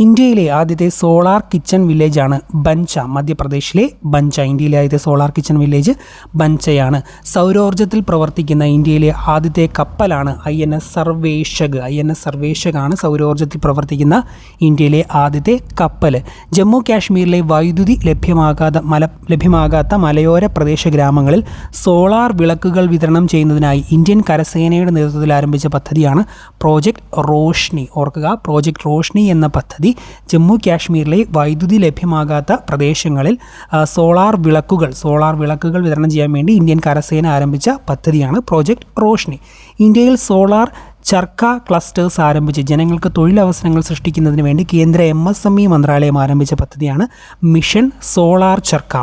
ഇന്ത്യയിലെ ആദ്യത്തെ സോളാർ കിച്ചൺ വില്ലേജാണ് ബഞ്ച. മധ്യപ്രദേശിലെ ബഞ്ച ഇന്ത്യയിലെ ആദ്യത്തെ സോളാർ കിച്ചൺ വില്ലേജ് ബഞ്ചയാണ്. സൗരോർജ്ജത്തിൽ പ്രവർത്തിക്കുന്ന ഇന്ത്യയിലെ ആദ്യത്തെ കപ്പലാണ് INS സർവേഷക് ആണ് സൗരോർജ്ജത്തിൽ പ്രവർത്തിക്കുന്ന ഇന്ത്യയിലെ ആദ്യത്തെ കപ്പൽ. ജമ്മു കാശ്മീരിലെ വൈദ്യുതി ലഭ്യമാകാത്ത മലയോര പ്രദേശ ഗ്രാമങ്ങളിൽ സോളാർ വിളക്കുകൾ വിതരണം ചെയ്യുന്നതിനായി ഇന്ത്യൻ കരസേനയുടെ നേതൃത്വത്തിൽ ആരംഭിച്ച പദ്ധതിയാണ് പ്രോജക്റ്റ് റോഷ്നി. ഓർക്കുക, പ്രോജക്റ്റ് റോഷ്നി എന്ന പദ്ധതി ജമ്മു കാശ്മീരിലെ വൈദ്യുതി ലഭ്യമാകാത്ത പ്രദേശങ്ങളിൽ സോളാർ വിളക്കുകൾ വിതരണം ചെയ്യാൻ വേണ്ടി ഇന്ത്യൻ കരസേന ആരംഭിച്ച പദ്ധതിയാണ് പ്രോജക്റ്റ് റോഷ്നി. ഇന്ത്യയിൽ സോളാർ ചർക്ക ക്ലസ്റ്റേഴ്സ് ആരംഭിച്ച് ജനങ്ങൾക്ക് തൊഴിലവസരങ്ങൾ സൃഷ്ടിക്കുന്നതിന് വേണ്ടി കേന്ദ്ര MSME മന്ത്രാലയം ആരംഭിച്ച പദ്ധതിയാണ് മിഷൻ സോളാർ ചർക്ക.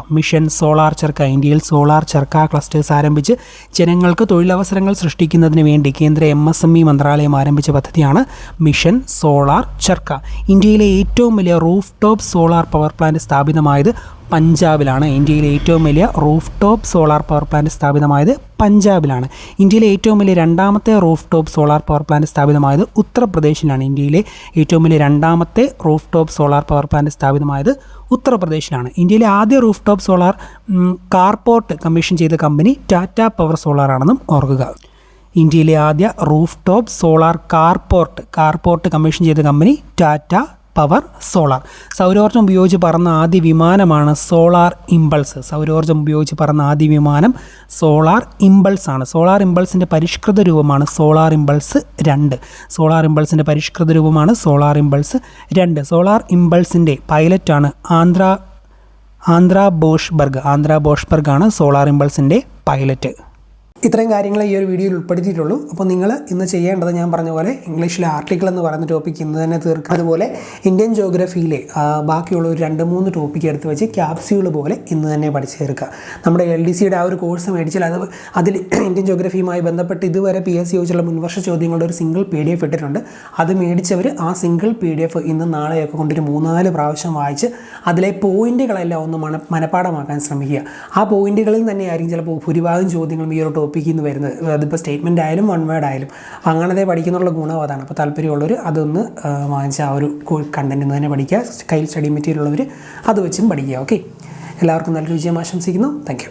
ഇന്ത്യയിൽ സോളാർ ചർക്ക ക്ലസ്റ്റേഴ്സ് ആരംഭിച്ച് ജനങ്ങൾക്ക് തൊഴിലവസരങ്ങൾ സൃഷ്ടിക്കുന്നതിന് വേണ്ടി കേന്ദ്ര MSME മന്ത്രാലയം ആരംഭിച്ച പദ്ധതിയാണ് മിഷൻ സോളാർ ചർക്ക. ഇന്ത്യയിലെ ഏറ്റവും വലിയ roof top solar power plant സ്ഥാപിതമായത് പഞ്ചാബിലാണ്. ഇന്ത്യയിലെ ഏറ്റവും വലിയ roof top solar power plant സ്ഥാപിതമായത് പഞ്ചാബിലാണ്. ഇന്ത്യയിലെ ഏറ്റവും വലിയ രണ്ടാമത്തെ roof top solar power plant സ്ഥാപിതമായത് ഉത്തർപ്രദേശിലാണ്. ഇന്ത്യയിലെ ഏറ്റവും വലിയ രണ്ടാമത്തെ roof top solar power plant സ്ഥാപിതമായത് ഉത്തർപ്രദേശിലാണ്. ഇന്ത്യയിലെ ആദ്യ roof top solar carport commission ചെയ്ത കമ്പനി ടാറ്റ പവർ സോളാർ ആണെന്നും ഓർക്കുക. ഇന്ത്യയിലെ ആദ്യ roof top solar carport commission ചെയ്ത കമ്പനി ടാറ്റ പവർ സോളാർ. സൗരോർജ്ജം ഉപയോഗിച്ച് പറന്ന ആദ്യ വിമാനമാണ് സോളാർ ഇമ്പൾസ്. സോളാർ ഇമ്പൾസ് ആണ്. സോളാർ ഇമ്പൾസിൻ്റെ പരിഷ്കൃത രൂപമാണ് സോളാർ ഇമ്പൾസ് 2. സോളാർ ഇമ്പൾസിൻ്റെ പൈലറ്റാണ് ആന്ധ്ര ബോഷ്ബർഗ് ആണ് സോളാർ ഇമ്പൾസിൻ്റെ പൈലറ്റ്. ഇത്രയും കാര്യങ്ങൾ ഈ ഒരു വീഡിയോയിൽ ഉൾപ്പെടുത്തിയിട്ടുള്ളൂ. അപ്പോൾ നിങ്ങൾ ഇന്ന് ചെയ്യേണ്ടത് ഞാൻ പറഞ്ഞ പോലെ ഇംഗ്ലീഷിലെ ആർട്ടിക്കിൾ എന്ന് പറയുന്ന ടോപ്പിക്ക് ഇന്ന് തന്നെ തീർക്കുക. അതുപോലെ ഇന്ത്യൻ ജോഗ്രഫിയിലെ ബാക്കിയുള്ള ഒരു 2-3 ടോപ്പിക്ക് എടുത്ത് വെച്ച് ക്യാപ്സ്യൂൾ പോലെ ഇന്ന് തന്നെ പഠിച്ചു തീർക്കുക. നമ്മുടെ LDCയുടെ ആ ഒരു കോഴ്സ് മേടിച്ചാൽ അതിൽ ഇന്ത്യൻ ജോഗ്രഫിയുമായി ബന്ധപ്പെട്ട് ഇതുവരെ PSC ചോദിച്ചുള്ള മുൻവർഷ ചോദ്യങ്ങളുടെ ഒരു സിംഗിൾ PDF ഇട്ടിട്ടുണ്ട്. അത് മേടിച്ചവർ ആ സിംഗിൾ PDF ഇന്ന് നാളെയൊക്കെ കൊണ്ടൊരു 3-4 പ്രാവശ്യം വായിച്ച് അതിലെ പോയിന്റുകളെല്ലാം ഒന്ന് മനഃപ്പാടമാക്കാൻ ശ്രമിക്കുക. ആ പോയിന്റുകളിൽ തന്നെയായിരിക്കും ചിലപ്പോൾ ഭൂരിഭാഗം ചോദ്യങ്ങളും ഈ ഒരു ടോപ്പിക്കിൽ നിന്ന് വരുന്നത്. അതിപ്പോൾ സ്റ്റേറ്റ്മെൻ്റ് ആയാലും 1 വേർഡ് ആയാലും അങ്ങനത്തെ പഠിക്കുന്നുള്ള ഗുണം അതാണ്. അപ്പോൾ താല്പര്യമുള്ളവർ അതൊന്ന് വാങ്ങിച്ച ആ ഒരു കണ്ടൻറ്റ് തന്നെ പഠിക്കുക. കയ്യിൽ സ്റ്റഡി മെറ്റീരിയൽ ഉള്ളവർ അത് വെച്ചും പഠിക്കുക. ഓക്കെ, എല്ലാവർക്കും നല്ലൊരു വിജയം ആശംസിക്കുന്നു. Thank you.